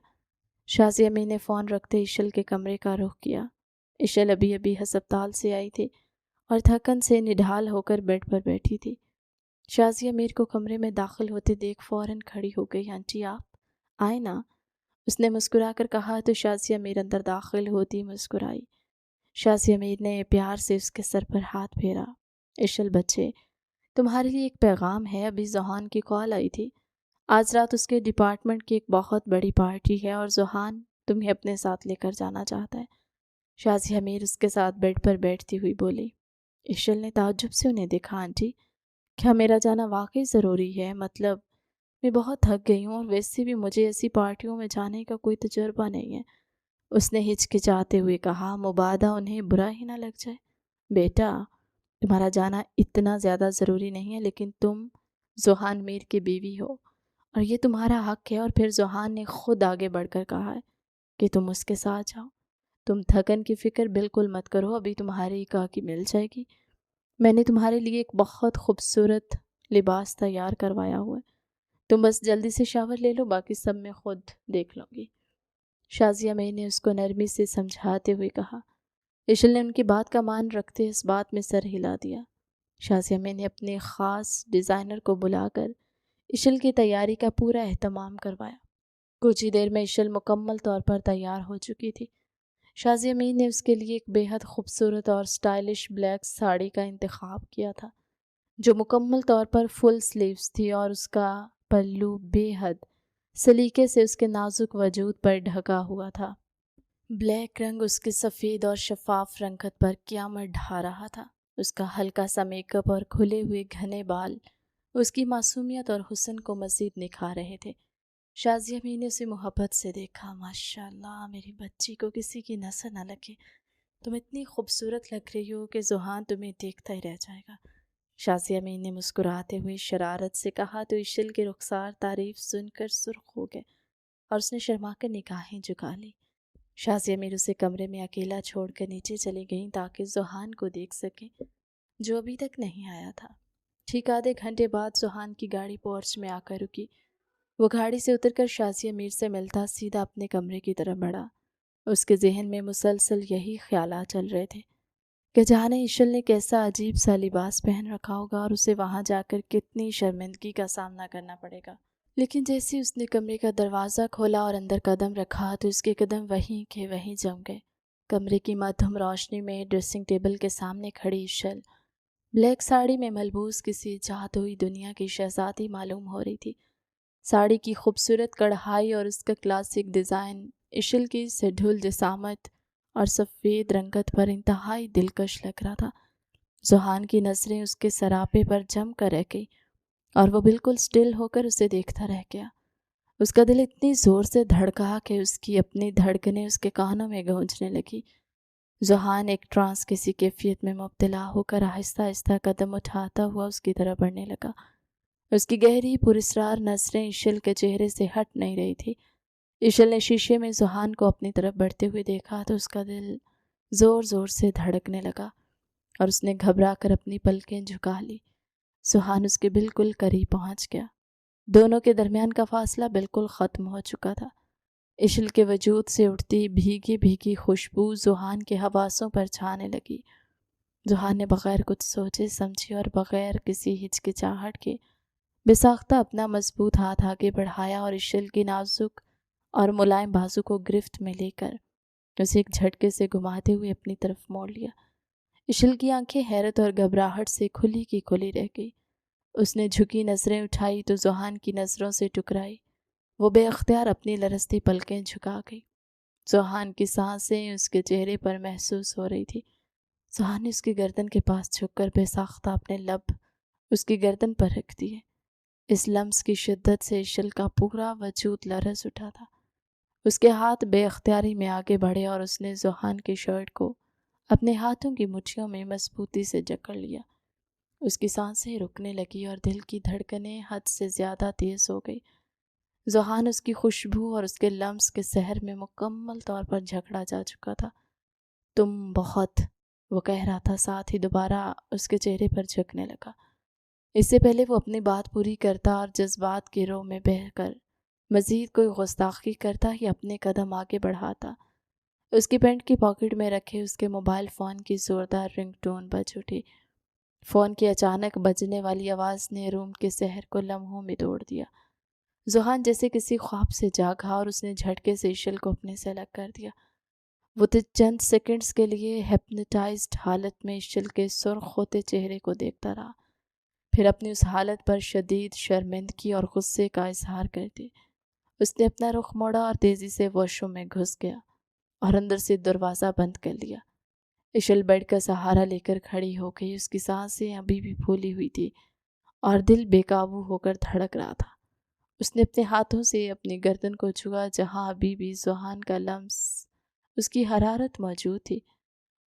شازیہ میر نے فون رکھتے اشل کے کمرے کا رخ کیا۔ اشل ابھی ابھی ہسپتال سے آئی تھی اور تھکن سے نڈھال ہو کر بیڈ پر بیٹھی تھی۔ شازیہ میر کو کمرے میں داخل ہوتے دیکھ فوراً کھڑی ہو گئی۔ آنٹی آپ آئے نا؟ اس نے مسکرا کر کہا تو شازیہ میر اندر داخل ہوتی مسکرائی۔ شازیہ میر نے پیار سے اس کے سر پر ہاتھ پھیرا۔ اشل بچے، تمہارے لیے ایک پیغام ہے، ابھی ذوحان کی کال آئی تھی۔ آج رات اس کے ڈپارٹمنٹ کی ایک بہت بڑی پارٹی ہے اور ذوحان تمہیں اپنے ساتھ لے کر جانا چاہتا ہے۔ شازیہ میر اس کے ساتھ بیڈ پر بیٹھتی ہوئی بولی۔ اشل نے تعجب سے انہیں دیکھا۔ آنٹی، کیا میرا جانا واقعی ضروری ہے؟ مطلب میں بہت تھک گئی ہوں اور ویسے بھی مجھے ایسی پارٹیوں میں جانے کا کوئی تجربہ نہیں ہے، اس نے ہچکچاتے ہوئے کہا۔ مبادہ انہیں برا ہی نہ لگ جائے۔ بیٹا، تمہارا جانا اتنا زیادہ ضروری نہیں ہے، لیکن تم ذوحان میر کی بیوی ہو اور یہ تمہارا حق ہے۔ اور پھر ذوحان نے خود آگے بڑھ کر کہا ہے کہ تم اس کے ساتھ جاؤ۔ تم تھکن کی فکر بالکل مت کرو، ابھی تمہاری کاکی مل جائے گی۔ میں نے تمہارے لیے ایک بہت خوبصورت لباس تیار کروایا ہوا ہے، تم بس جلدی سے شاور لے لو، باقی سب میں خود دیکھ لوں گی۔ شازیہ میر نے اس کو نرمی سے سمجھاتے ہوئے کہا۔ اشل نے ان کی بات کا مان رکھتے اس بات میں سر ہلا دیا۔ شازیہ میر نے اپنے خاص ڈیزائنر کو بلا کر اشل کی تیاری کا پورا اہتمام کروایا۔ کچھ ہی دیر میں اشل مکمل طور پر تیار ہو چکی تھی۔ شازیہ میر نے اس کے لیے ایک بے حد خوبصورت اور سٹائلش بلیک ساڑی کا انتخاب کیا تھا، جو مکمل طور پر فل سلیوز تھی اور اس کا پلو بے حد سلیقے سے اس کے نازک وجود پر ڈھکا ہوا تھا۔ بلیک رنگ اس کے سفید اور شفاف رنگت پر قیامت ڈھا رہا تھا۔ اس کا ہلکا سا میک اپ اور کھلے ہوئے گھنے بال اس کی معصومیت اور حسن کو مزید نکھار رہے تھے۔ شازیہ میر نے اسے محبت سے دیکھا۔ ماشاءاللہ، میری بچی کو کسی کی نظر نہ لگے، تم اتنی خوبصورت لگ رہی ہو کہ ذوحان تمہیں دیکھتا ہی رہ جائے گا۔ شازیہ میر نے مسکراتے ہوئے شرارت سے کہا تو اشل کے رخسار تعریف سن کر سرخ ہو گئے اور اس نے شرما کر نگاہیں جھکا لی۔ شازیہ میر اسے کمرے میں اکیلا چھوڑ کر نیچے چلی گئیں تاکہ ذوحان کو دیکھ سکیں، جو ابھی تک نہیں آیا تھا۔ ٹھیک آدھے گھنٹے بعد ذوحان کی گاڑی پورچ میں آ کر رکی۔ وہ گاڑی سے اتر کر شازیہ میر سے ملتا سیدھا اپنے کمرے کی طرف بڑھا۔ اس کے ذہن میں مسلسل یہی خیالات چل رہے تھے کہ جانے اشل نے کیسا عجیب سا لباس پہن رکھا ہوگا اور اسے وہاں جا کر کتنی شرمندگی کا سامنا کرنا پڑے گا۔ لیکن جیسے اس نے کمرے کا دروازہ کھولا اور اندر قدم رکھا تو اس کے قدم وہیں کے وہیں جم گئے۔ کمرے کی مدھم روشنی میں ڈریسنگ ٹیبل کے سامنے کھڑی اشل بلیک ساڑی میں ملبوس کسی جادوئی دنیا کی شہزادی معلوم ہو رہی تھی۔ ساڑی کی خوبصورت کڑھائی اور اس کا کلاسک ڈیزائن اشل کی سڈھل جسامت اور سفید رنگت پر انتہائی دلکش لگ رہا تھا۔ ذوحان کی نظریں اس کے سراپے پر جم کر رہ گئی اور وہ بالکل سٹل ہو کر اسے دیکھتا رہ گیا۔ اس کا دل اتنی زور سے دھڑکا کہ اس کی اپنی دھڑکنیں اس کے کانوں میں گونجنے لگی۔ ذوحان ایک ٹرانس کسی کیفیت میں مبتلا ہو کر آہستہ آہستہ قدم اٹھاتا ہوا اس کی طرف بڑھنے لگا۔ اس کی گہری پراسرار نظریں اشل کے چہرے سے ہٹ نہیں رہی تھی۔ اشل نے شیشے میں ذوحان کو اپنی طرف بڑھتے ہوئے دیکھا تو اس کا دل زور زور سے دھڑکنے لگا اور اس نے گھبرا کر اپنی پلکیں جھکا لی۔ ذوحان اس کے بالکل قریب پہنچ گیا۔ دونوں کے درمیان کا فاصلہ بالکل ختم ہو چکا تھا۔ اشل کے وجود سے اٹھتی بھیگی بھیگی خوشبو ذوحان کے حواسوں پر چھانے لگی۔ ذوحان نے بغیر کچھ سوچے سمجھے اور بغیر کسی ہچکچاہٹ کے بے ساختہ اپنا مضبوط ہاتھ آگے بڑھایا اور اشل کی نازک اور ملائم بازو کو گرفت میں لے کر اسے ایک جھٹکے سے گھماتے ہوئے اپنی طرف موڑ لیا۔ اشل کی آنکھیں حیرت اور گھبراہٹ سے کھلی کی کھلی رہ گئی۔ اس نے جھکی نظریں اٹھائی تو ذوحان کی نظروں سے ٹکرائی۔ وہ بے اختیار اپنی لرزتی پلکیں جھکا گئی۔ ذوحان کی سانسیں اس کے چہرے پر محسوس ہو رہی تھی۔ ذوحان نے اس کی گردن کے پاس جھک کر بے ساختہ اپنے لب اس کی گردن پر رکھ دیے۔ اس لمس کی شدت سے اشل کا پورا وجود لرز اٹھا تھا۔ اس کے ہاتھ بے اختیاری میں آگے بڑھے اور اس نے ذوحان کی شرٹ کو اپنے ہاتھوں کی مٹھیوں میں مضبوطی سے جکڑ لیا۔ اس کی سانسیں رکنے لگی اور دل کی دھڑکنیں حد سے زیادہ تیز ہو گئی۔ ذوحان اس کی خوشبو اور اس کے لمس کے سحر میں مکمل طور پر جھگڑا جا چکا تھا۔ تم بہت، وہ کہہ رہا تھا، ساتھ ہی دوبارہ اس کے چہرے پر جھکنے لگا۔ اس سے پہلے وہ اپنی بات پوری کرتا اور جذبات کی رو میں بہہ کر مزید کوئی گستاخی کرتا ہی اپنے قدم آگے بڑھاتا، اس کی پینٹ کی پاکٹ میں رکھے اس کے موبائل فون کی زوردار رنگ ٹون بج اٹھی۔ فون کی اچانک بجنے والی آواز نے روم کے سحر کو لمحوں میں توڑ دیا۔ ذوحان جیسے کسی خواب سے جاگا اور اس نے جھٹکے سے اشل کو اپنے سے الگ کر دیا۔ وہ چند سیکنڈز کے لیے ہپنوٹائزڈ حالت میں اشل کے سرخ ہوتے چہرے کو دیکھتا رہا، پھر اپنی اس حالت پر شدید شرمندگی اور غصے کا اظہار کرتے اس نے اپنا رخ موڑا اور تیزی سے واش روم میں گھس گیا اور اندر سے دروازہ بند کر لیا۔ اشل بیڈ کا سہارا لے کر کھڑی ہو گئی۔ اس کی سانسیں ابھی بھی پھولی ہوئی تھی اور دل بے قابو ہو کر دھڑک رہا تھا۔ اس نے اپنے ہاتھوں سے اپنی گردن کو چھوا جہاں ابھی بھی ذوحان کا لمس، اس کی حرارت موجود تھی۔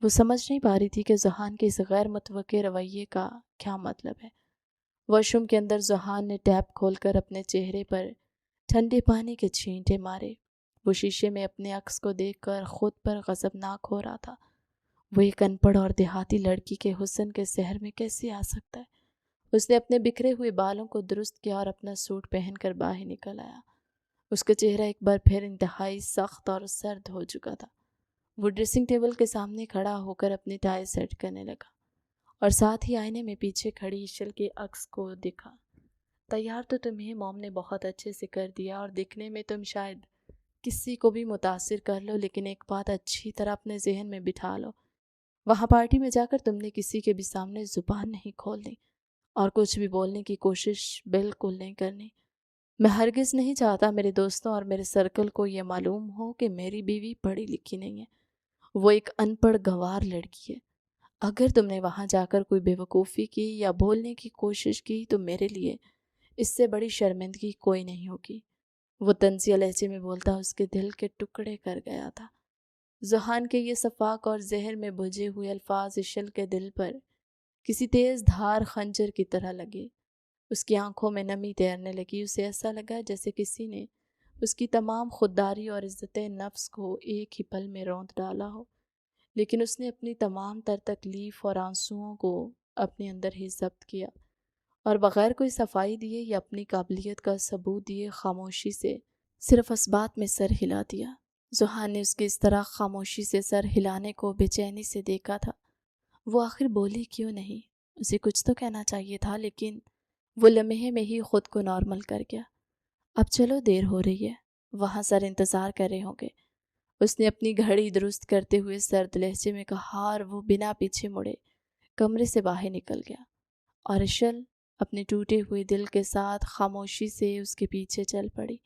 وہ سمجھ نہیں پا رہی تھی کہ ذوحان کے اس غیر متوقع رویے کا کیا مطلب ہے۔ واش روم کے اندر ذوحان نے ٹیپ کھول کر اپنے چہرے پر ٹھنڈے پانی کے چھینٹے مارے۔ وہ شیشے میں اپنے عکس کو دیکھ کر خود پر غضبناک ہو رہا تھا۔ وہ ایک ان پڑھ اور دیہاتی لڑکی کے حسن کے سحر میں کیسے آ سکتا ہے؟ اس نے اپنے بکھرے ہوئے بالوں کو درست کیا اور اپنا سوٹ پہن کر باہر نکل آیا۔ اس کا چہرہ ایک بار پھر انتہائی سخت اور سرد ہو چکا تھا۔ وہ ڈریسنگ ٹیبل کے سامنے کھڑا ہو کر اپنی ٹائی سیٹ کرنے لگا اور ساتھ ہی آئینے میں پیچھے کھڑی ایشل کے عکس کو دیکھا۔ تیار تو تمہیں موم نے بہت اچھے سے کر دیا اور دکھنے میں تم شاید کسی کو بھی متاثر کر لو، لیکن ایک بات اچھی طرح اپنے ذہن میں بٹھا لو، وہاں پارٹی میں جا کر تم نے کسی کے بھی سامنے زبان نہیں کھولنی اور کچھ بھی بولنے کی کوشش بالکل نہیں کرنی۔ میں ہرگز نہیں چاہتا میرے دوستوں اور میرے سرکل کو یہ معلوم ہو کہ میری بیوی پڑھی لکھی نہیں ہے، وہ ایک ان پڑھ گنوار لڑکی ہے۔ اگر تم نے وہاں جا کر کوئی بے وقوفی کی یا بولنے کی کوشش کی تو میرے لیے اس سے بڑی شرمندگی کوئی نہیں ہوگی۔ وہ طنزیہ لہجے میں بولتا اس کے دل کے ٹکڑے کر گیا تھا۔ ذوحان کے یہ صفاق اور زہر میں بجھے ہوئے الفاظ ایشل کے دل پر کسی تیز دھار خنجر کی طرح لگے۔ اس کی آنکھوں میں نمی تیرنے لگی۔ اسے ایسا لگا جیسے کسی نے اس کی تمام خودداری اور عزت نفس کو ایک ہی پل میں روند ڈالا ہو، لیکن اس نے اپنی تمام تر تکلیف اور آنسوؤں کو اپنے اندر ہی ضبط کیا اور بغیر کوئی صفائی دیے یا اپنی قابلیت کا ثبوت دیے خاموشی سے صرف اس بات میں سر ہلا دیا۔ ذوحان نے اس کے اس طرح خاموشی سے سر ہلانے کو بے چینی سے دیکھا تھا۔ وہ آخر بولی کیوں نہیں؟ اسے کچھ تو کہنا چاہیے تھا، لیکن وہ لمحے میں ہی خود کو نارمل کر گیا۔ اب چلو، دیر ہو رہی ہے، وہاں سر انتظار کر رہے ہوں گے، اس نے اپنی گھڑی درست کرتے ہوئے سرد لہجے میں کہا اور وہ بنا پیچھے مڑے کمرے سے باہر نکل گیا اور ایشل اپنے ٹوٹے ہوئے دل کے ساتھ خاموشی سے اس کے پیچھے چل پڑی۔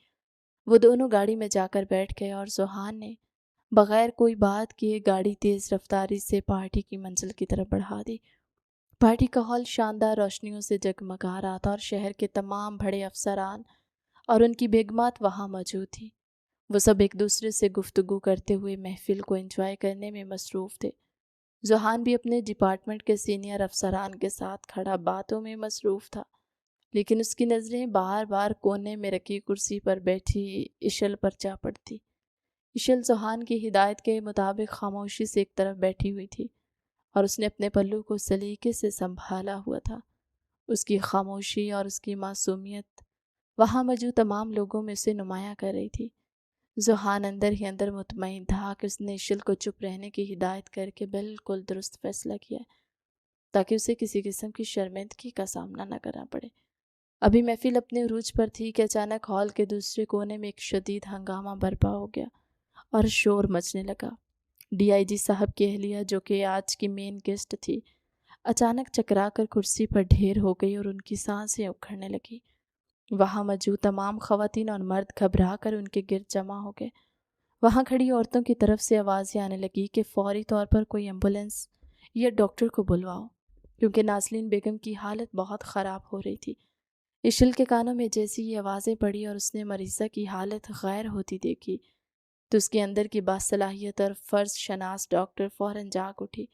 وہ دونوں گاڑی میں جا کر بیٹھ گئے اور ذوحان نے بغیر کوئی بات کیے گاڑی تیز رفتاری سے پارٹی کی منزل کی طرف بڑھا دی۔ پارٹی کا ہال شاندار روشنیوں سے جگمگا رہا تھا اور شہر کے تمام بڑے افسران اور ان کی بیگمات وہاں موجود تھی۔ وہ سب ایک دوسرے سے گفتگو کرتے ہوئے محفل کو انجوائے کرنے میں مصروف تھے۔ ذوحان بھی اپنے ڈپارٹمنٹ کے سینئر افسران کے ساتھ کھڑا باتوں میں مصروف تھا، لیکن اس کی نظریں بار بار کونے میں رکھی کرسی پر بیٹھی ایشل پر جا پڑتی۔ ایشل ذوحان کی ہدایت کے مطابق خاموشی سے ایک طرف بیٹھی ہوئی تھی اور اس نے اپنے پلو کو سلیقے سے سنبھالا ہوا تھا۔ اس کی خاموشی اور اس کی معصومیت وہاں موجود تمام لوگوں میں اسے نمایاں کر رہی تھی۔ ذوحان اندر ہی اندر مطمئن تھا کہ اس نے ایشل کو چپ رہنے کی ہدایت کر کے بالکل درست فیصلہ کیا ہے، تاکہ اسے کسی قسم کی شرمندگی کا سامنا نہ کرنا پڑے۔ ابھی محفل اپنے عروج پر تھی کہ اچانک ہال کے دوسرے کونے میں ایک شدید ہنگامہ برپا ہو گیا اور شور مچنے لگا۔ ڈی آئی جی صاحب کی اہلیہ، جو کہ آج کی مین گیسٹ تھی، اچانک چکرا کر کرسی پر ڈھیر ہو گئی اور ان کی سانسیں اکھڑنے لگی۔ وہاں موجود تمام خواتین اور مرد گھبرا کر ان کے گرد جمع ہو گئے۔ وہاں کھڑی عورتوں کی طرف سے آوازیں آنے لگی کہ فوری طور پر کوئی ایمبولینس یا ڈاکٹر کو بلواؤ، کیونکہ نازلین بیگم کی حالت بہت خراب ہو رہی تھی۔ ایشل کے کانوں میں جیسی یہ آوازیں پڑی اور اس نے مریضہ کی حالت غیر ہوتی دیکھی تو اس کے اندر کی باصلاحیت اور فرض شناس ڈاکٹر فوراً جاگ اٹھی۔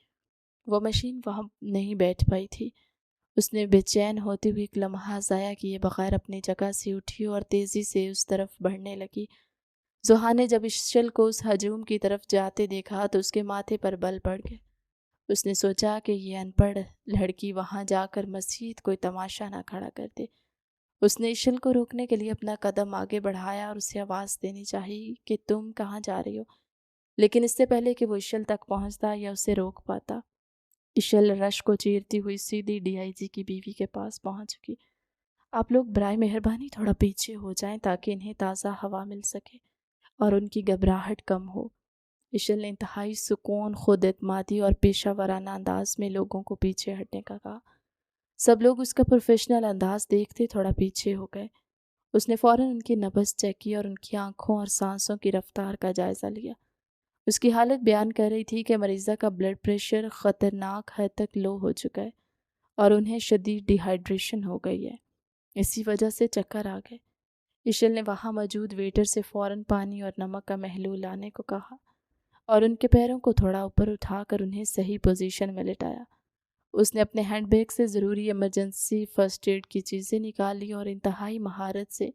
وہ مشین وہاں نہیں بیٹھ پائی تھی۔ اس نے بے چین ہوتے ہوئے ایک لمحہ ضائع کیے بغیر اپنی جگہ سے اٹھی اور تیزی سے اس طرف بڑھنے لگی۔ ذوحان نے جب ایشل کو اس ہجوم کی طرف جاتے دیکھا تو اس کے ماتھے پر بل پڑ گئے۔ اس نے سوچا کہ یہ ان پڑھ لڑکی وہاں جا کر مزید کوئی تماشا نہ کھڑا کر دے۔ اس نے ایشل کو روکنے کے لیے اپنا قدم آگے بڑھایا اور اسے آواز دینی چاہی کہ تم کہاں جا رہی ہو، لیکن اس سے پہلے کہ وہ ایشل تک پہنچتا یا اسے روک پاتا، ایشل رش کو چیرتی ہوئی سیدھی ڈی آئی جی کی بیوی کے پاس پہنچ چکی۔ آپ لوگ برائے مہربانی تھوڑا پیچھے ہو جائیں تاکہ انہیں تازہ ہوا مل سکے اور ان کی گھبراہٹ کم ہو۔ ایشل نے انتہائی سکون، خود اعتمادی اور پیشہ ورانہ انداز میں لوگوں کو پیچھے ہٹنے کا کہا۔ سب لوگ اس کا پروفیشنل انداز دیکھتے تھوڑا پیچھے ہو گئے۔ اس نے فوراً ان کی نبض چیک کی اور ان کی آنکھوں اور سانسوں کی رفتار کا جائزہ لیا۔ اس کی حالت بیان کر رہی تھی کہ مریضہ کا بلڈ پریشر خطرناک حد تک لو ہو چکا ہے اور انہیں شدید ڈی ہائیڈریشن ہو گئی ہے، اسی وجہ سے چکر آ گئے۔ اشل نے وہاں موجود ویٹر سے فوراً پانی اور نمک کا محلول لانے کو کہا اور ان کے پیروں کو تھوڑا اوپر اٹھا کر انہیں صحیح پوزیشن میں لٹایا۔ اس نے اپنے ہینڈ بیگ سے ضروری ایمرجنسی فرسٹ ایڈ کی چیزیں نکالی اور انتہائی مہارت سے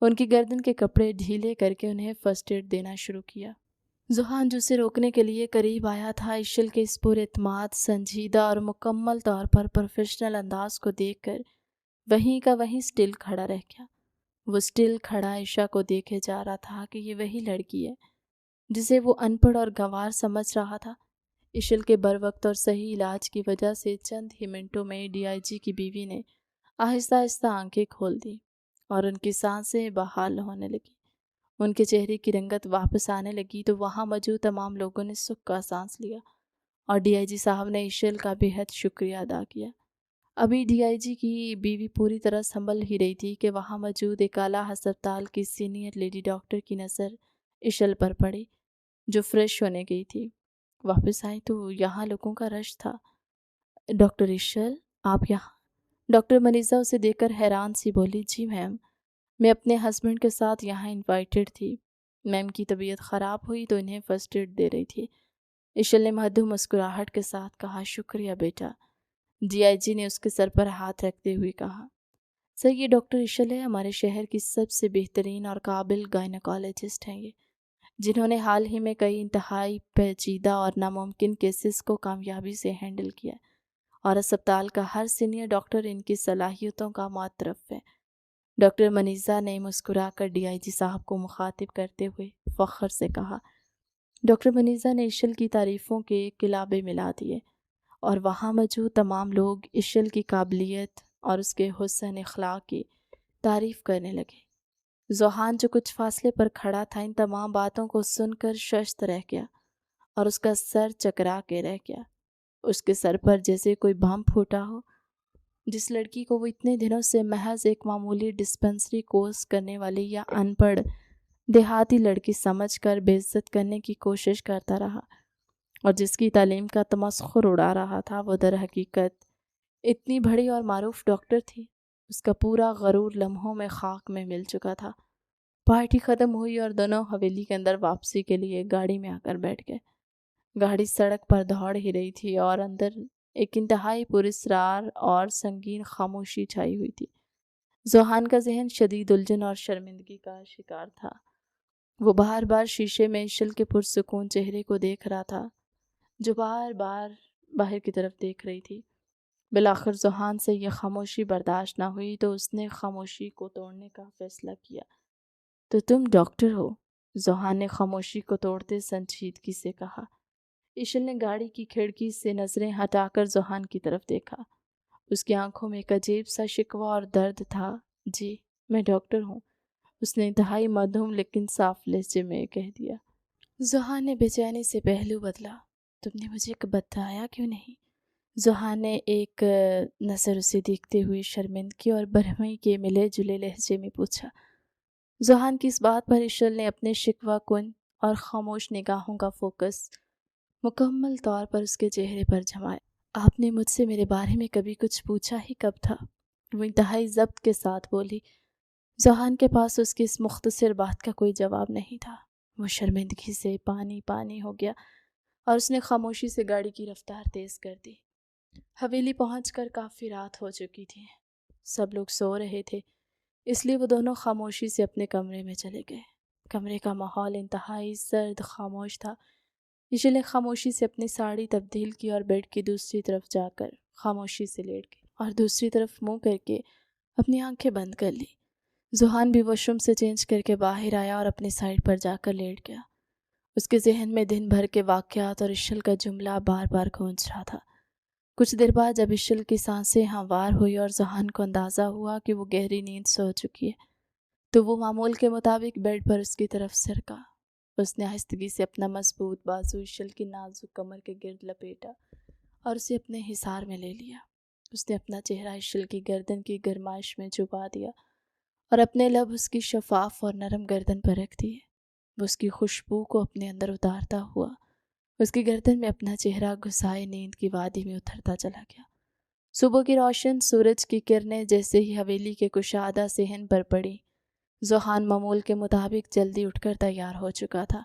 ان کی گردن کے کپڑے ڈھیلے کر کے انہیں فرسٹ ایڈ دینا شروع کیا۔ ذوحان جو اسے روکنے کے لیے قریب آیا تھا، اشل کے اس پر اعتماد، سنجیدہ اور مکمل طور پر پروفیشنل انداز کو دیکھ کر وہیں کا وہیں سٹل کھڑا رہ گیا۔ وہ سٹل کھڑا عائشہ کو دیکھے جا رہا تھا کہ یہ وہی لڑکی ہے جسے وہ ان پڑھ اور گنوار سمجھ رہا تھا۔ اشل کے بروقت اور صحیح علاج کی وجہ سے چند ہی منٹوں میں ڈی آئی جی کی بیوی نے آہستہ آہستہ آنکھیں کھول دیں اور ان کی سانسیں بحال ہونے لگی۔ ان کے چہرے کی رنگت واپس آنے لگی تو وہاں موجود تمام لوگوں نے سکھ کا سانس لیا اور ڈی آئی جی صاحب نے اشل کا بے حد شکریہ ادا کیا۔ ابھی ڈی آئی جی کی بیوی پوری طرح سنبھل ہی رہی تھی کہ وہاں موجود ایک اعلیٰ ہسپتال کی سینئر لیڈی ڈاکٹر کی نظر اشل پر پڑی، جو فریش ہونے گئی تھی۔ واپس آئی تو یہاں لوگوں کا رش تھا۔ ڈاکٹر اشل، آپ یہاں؟ ڈاکٹر منیزہ اسے دیکھ کر حیران سی بولی، جی میم، میں اپنے ہسبینڈ کے ساتھ یہاں انوائٹڈ تھی۔ میم کی طبیعت خراب ہوئی تو انہیں فرسٹ ایڈ دے رہی تھی۔ اشل نے مدھو مسکراہٹ کے ساتھ کہا، شکریہ بیٹا۔ ڈی آئی جی نے اس کے سر پر ہاتھ رکھتے ہوئے کہا، سر یہ ڈاکٹر اشل ہے، ہمارے شہر کی سب سے بہترین اور قابل گائنیکالوجسٹ ہیں یہ، جنہوں نے حال ہی میں کئی انتہائی پیچیدہ اور ناممکن کیسز کو کامیابی سے ہینڈل کیا اور اسپتال کا ہر سینئر ڈاکٹر ان کی صلاحیتوں کا معترف ہے۔ ڈاکٹر منیزہ نے مسکرا کر ڈی آئی جی صاحب کو مخاطب کرتے ہوئے فخر سے کہا۔ ڈاکٹر منیزہ نے اشل کی تعریفوں کے کلابے ملا دیے اور وہاں موجود تمام لوگ اشل کی قابلیت اور اس کے حسن اخلاق کی تعریف کرنے لگے۔ ذوحان جو کچھ فاصلے پر کھڑا تھا ان تمام باتوں کو سن کر ششت رہ گیا اور اس کا سر چکرا کے رہ گیا۔ اس کے سر پر جیسے کوئی بم پھوٹا ہو۔ جس لڑکی کو وہ اتنے دنوں سے محض ایک معمولی ڈسپنسری کورس کرنے والی یا ان پڑھ دیہاتی لڑکی سمجھ کر بے عزت کرنے کی کوشش کرتا رہا اور جس کی تعلیم کا تمسخر اڑا رہا تھا، وہ در حقیقت اتنی بڑی اور معروف ڈاکٹر تھی۔ اس کا پورا غرور لمحوں میں خاک میں مل چکا تھا۔ پارٹی ختم ہوئی اور دونوں حویلی کے اندر واپسی کے لیے گاڑی میں آ کر بیٹھ گئے۔ گاڑی سڑک پر دوڑ ہی رہی تھی اور اندر ایک انتہائی پراسرار اور سنگین خاموشی چھائی ہوئی تھی۔ ذوحان کا ذہن شدید الجھن اور شرمندگی کا شکار تھا۔ وہ بار بار شیشے میں اشل کے پرسکون چہرے کو دیکھ رہا تھا، جو بار بار باہر کی طرف دیکھ رہی تھی۔ بالآخر ذوحان سے یہ خاموشی برداشت نہ ہوئی تو اس نے خاموشی کو توڑنے کا فیصلہ کیا۔ تو تم ڈاکٹر ہو؟ ذوحان نے خاموشی کو توڑتے سنجیدگی سے کہا۔ اشل نے گاڑی کی کھڑکی سے نظریں ہٹا کر ذوحان کی طرف دیکھا۔ اس کی آنکھوں میں ایک عجیب سا شکوہ اور درد تھا۔ جی، میں ڈاکٹر ہوں، اس نے انتہائی مدھم لیکن صاف لہجے میں کہہ دیا۔ ذوحان نے بے چینی سے پہلو بدلا۔ تم نے مجھے بتایا کیوں نہیں؟ ذوحان نے ایک نظر اسے دیکھتے ہوئے شرمندگی اور برہمی کے ملے جلے لہجے میں پوچھا۔ ذوحان کی اس بات پر اشل نے اپنے شکوہ کن اور خاموش نگاہوں کا فوکس مکمل طور پر اس کے چہرے پر جمایا۔ آپ نے مجھ سے میرے بارے میں کبھی کچھ پوچھا ہی کب تھا؟ وہ انتہائی ضبط کے ساتھ بولی۔ ذوحان کے پاس اس کی اس مختصر بات کا کوئی جواب نہیں تھا۔ وہ شرمندگی سے پانی پانی ہو گیا اور اس نے خاموشی سے گاڑی کی رفتار تیز کر دی۔ حویلی پہنچ کر کافی رات ہو چکی تھی۔ سب لوگ سو رہے تھے، اس لیے وہ دونوں خاموشی سے اپنے کمرے میں چلے گئے۔ کمرے کا ماحول انتہائی سرد خاموش تھا۔ اشل نے خاموشی سے اپنی ساڑی تبدیل کی اور بیڈ کی دوسری طرف جا کر خاموشی سے لیٹ گئی اور دوسری طرف منہ کر کے اپنی آنکھیں بند کر لی۔ ذوحان بھی واش روم سے چینج کر کے باہر آیا اور اپنی سائڈ پر جا کر لیٹ گیا۔ اس کے ذہن میں دن بھر کے واقعات اور اشل کا جملہ بار بار گونج رہا تھا۔ کچھ دیر بعد جب اشل کی سانسیں ہموار ہوئی اور ذوحان کو اندازہ ہوا کہ وہ گہری نیند سو چکی ہے تو وہ معمول کے مطابق بیڈ پر اس کی طرف سرکا۔ اس نے آہستگی سے اپنا مضبوط بازو اشل کی نازک کمر کے گرد لپیٹا اور اسے اپنے حصار میں لے لیا۔ اس نے اپنا چہرہ اشل کی گردن کی گرمائش میں چھپا دیا اور اپنے لب اس کی شفاف اور نرم گردن پر رکھ دیے۔ وہ اس کی خوشبو کو اپنے اندر اتارتا ہوا اس کی گردن میں اپنا چہرہ گھسائے نیند کی وادی میں اترتا چلا گیا۔ صبح کی روشن سورج کی کرنیں جیسے ہی حویلی کے کشادہ صحن پر پڑی، ذوحان معمول کے مطابق جلدی اٹھ کر تیار ہو چکا تھا،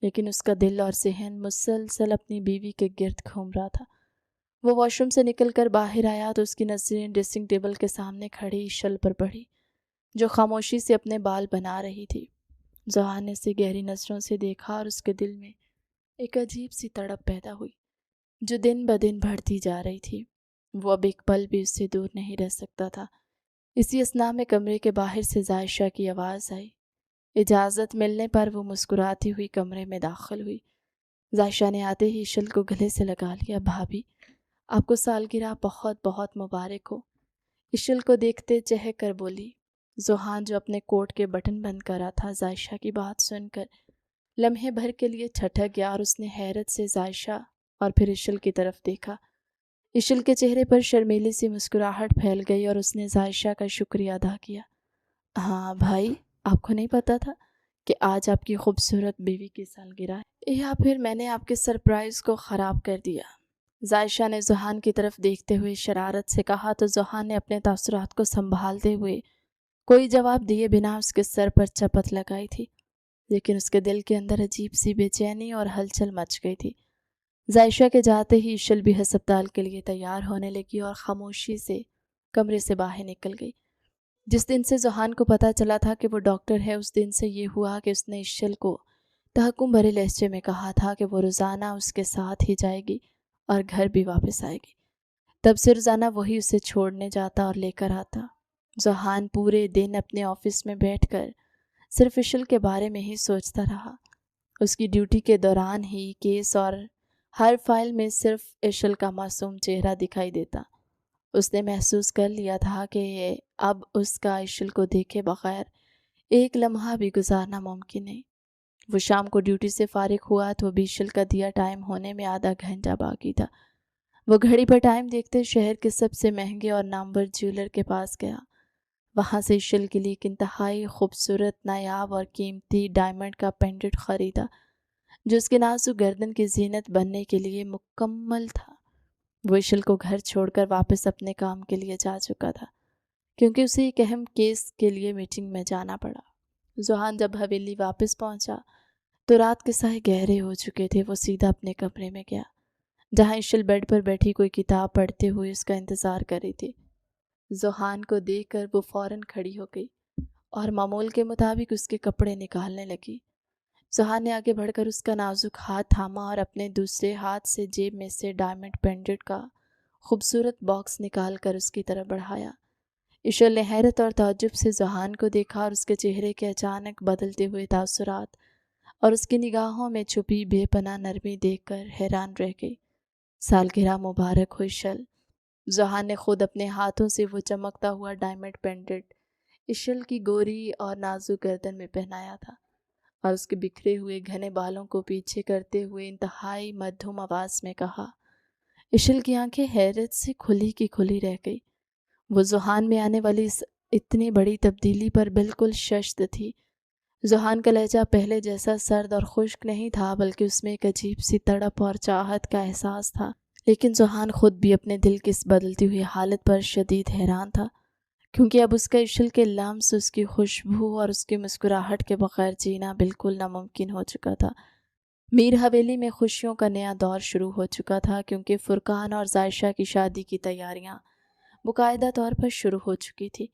لیکن اس کا دل اور ذہن مسلسل اپنی بیوی کے گرد گھوم رہا تھا۔ وہ واش روم سے نکل کر باہر آیا تو اس کی نظریں ڈریسنگ ٹیبل کے سامنے کھڑی ایشل پر پڑی، جو خاموشی سے اپنے بال بنا رہی تھی۔ ذوحان نے اسے گہری نظروں سے دیکھا اور اس کے دل میں ایک عجیب سی تڑپ پیدا ہوئی جو دن بدن بڑھتی جا رہی تھی۔ وہ اب ایک پل بھی اس سے دور نہیں رہ سکتا تھا۔ اسی اثناء میں کمرے کے باہر سے زائشہ کی آواز آئی۔ اجازت ملنے پر وہ مسکراتی ہوئی کمرے میں داخل ہوئی۔ زائشہ نے آتے ہی ایشل کو گلے سے لگا لیا۔ بھابھی، آپ کو سالگرہ بہت بہت مبارک ہو، ایشل کو دیکھتے چہک کر بولی۔ ذوحان جو اپنے کوٹ کے بٹن بند کر رہا تھا، زائشہ کی بات سن کر لمحے بھر کے لیے ٹھٹک گیا اور اس نے حیرت سے زائشہ اور پھر ایشل کی طرف دیکھا۔ ایشل کے چہرے پر شرمیلی سی مسکراہٹ پھیل گئی اور اس نے زائشہ کا شکریہ ادا کیا۔ ہاں بھائی، آپ کو نہیں پتا تھا کہ آج آپ کی خوبصورت بیوی کی سالگرہ ہے، یا پھر میں نے آپ کے سرپرائز کو خراب کر دیا؟ زائشہ نے ذوحان کی طرف دیکھتے ہوئے شرارت سے کہا تو ذوحان نے اپنے تاثرات کو سنبھالتے ہوئے کوئی جواب دیے بنا اس کے سر پر چپت لگائی تھی، لیکن اس کے دل کے اندر عجیب سی بے چینی اور ہلچل مچ گئی تھی۔ زائشہ کے جاتے ہی ایشل بھی ہسپتال کے لیے تیار ہونے لگی اور خاموشی سے کمرے سے باہر نکل گئی۔ جس دن سے ذوحان کو پتہ چلا تھا کہ وہ ڈاکٹر ہے، اس دن سے یہ ہوا کہ اس نے ایشل کو تحکم بھرے لہجے میں کہا تھا کہ وہ روزانہ اس کے ساتھ ہی جائے گی اور گھر بھی واپس آئے گی۔ تب سے روزانہ وہی اسے چھوڑنے جاتا اور لے کر آتا۔ ذوحان پورے دن اپنے آفس میں بیٹھ کر صرف ایشل کے بارے میں ہی سوچتا رہا۔ اس کی ڈیوٹی کے دوران ہی کیس اور ہر فائل میں صرف ایشل کا معصوم چہرہ دکھائی دیتا۔ اس نے محسوس کر لیا تھا کہ اب اس کا ایشل کو دیکھے بغیر ایک لمحہ بھی گزارنا ممکن نہیں۔ وہ شام کو ڈیوٹی سے فارغ ہوا تو بھی ایشل کا دیا ٹائم ہونے میں آدھا گھنٹہ باقی تھا۔ وہ گھڑی پر ٹائم دیکھتے شہر کے سب سے مہنگے اور نامور جیولر کے پاس گیا۔ وہاں سے ایشل کے لیے ایک انتہائی خوبصورت، نایاب اور قیمتی ڈائمنڈ کا پینڈنٹ خریدا جو اس کے نازک گردن کی زینت بننے کے لیے مکمل تھا۔ وہ ایشل کو گھر چھوڑ کر واپس اپنے کام کے لیے جا چکا تھا کیونکہ اسے ایک اہم کیس کے لیے میٹنگ میں جانا پڑا۔ ذوحان جب حویلی واپس پہنچا تو رات کے سائے گہرے ہو چکے تھے۔ وہ سیدھا اپنے کمرے میں گیا جہاں ایشل بیڈ پر بیٹھی کوئی کتاب پڑھتے ہوئے اس کا انتظار کر رہی تھی۔ ذوحان کو دیکھ کر وہ فوراً کھڑی ہو گئی اور معمول کے مطابق اس کے کپڑے نکالنے لگی۔ ذوحان نے آگے بڑھ کر اس کا نازک ہاتھ تھاما اور اپنے دوسرے ہاتھ سے جیب میں سے ڈائمنڈ پینڈنٹ کا خوبصورت باکس نکال کر اس کی طرف بڑھایا۔ ایشل نے حیرت اور تعجب سے ذوحان کو دیکھا اور اس کے چہرے کے اچانک بدلتے ہوئے تاثرات اور اس کی نگاہوں میں چھپی بے پناہ نرمی دیکھ کر حیران رہ گئی۔ سالگرہ مبارک ہو ایشل۔ ذوحان نے خود اپنے ہاتھوں سے وہ چمکتا ہوا ڈائمنڈ پینڈنٹ ایشل کی گوری اور نازک گردن میں پہنایا تھا اور اس کے بکھرے ہوئے گھنے بالوں کو پیچھے کرتے ہوئے انتہائی مدھم آواز میں کہا۔ ایشل کی آنکھیں حیرت سے کھلی کی کھلی رہ گئی۔ وہ ذوحان میں آنے والی اس اتنی بڑی تبدیلی پر بالکل ششد تھی۔ ذوحان کا لہجہ پہلے جیسا سرد اور خشک نہیں تھا، بلکہ اس میں ایک عجیب سی تڑپ اور چاہت کا احساس تھا۔ لیکن ذوحان خود بھی اپنے دل کی اس بدلتی ہوئی حالت پر شدید حیران تھا، کیونکہ اب اس کا ایشل کے لمس، اس کی خوشبو اور اس کی مسکراہٹ کے بغیر جینا بالکل ناممکن ہو چکا تھا۔ میر حویلی میں خوشیوں کا نیا دور شروع ہو چکا تھا کیونکہ فرقان اور زائشہ کی شادی کی تیاریاں باقاعدہ طور پر شروع ہو چکی تھی۔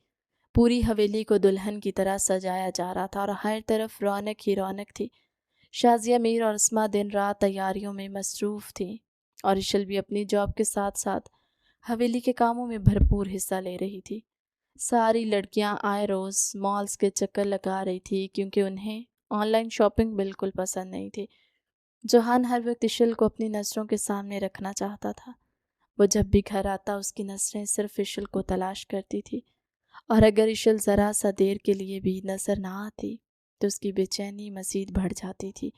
پوری حویلی کو دلہن کی طرح سجایا جا رہا تھا اور ہر طرف رونق ہی رونق تھی۔ شازیہ میر اور اسما دن رات تیاریوں میں مصروف تھیں اور ایشل بھی اپنی جاب کے ساتھ ساتھ حویلی کے کاموں میں بھرپور حصہ لے رہی تھی۔ ساری لڑکیاں آئے روز مالز کے چکر لگا رہی تھی کیونکہ انہیں آن لائن شاپنگ بالکل پسند نہیں تھی۔ ذوحان ہر وقت ایشل کو اپنی نظروں کے سامنے رکھنا چاہتا تھا۔ وہ جب بھی گھر آتا اس کی نظریں صرف ایشل کو تلاش کرتی تھی اور اگر ایشل ذرا سا دیر کے لیے بھی نظر نہ آتی تو اس کی بے چینی مزید بڑھ جاتی تھی۔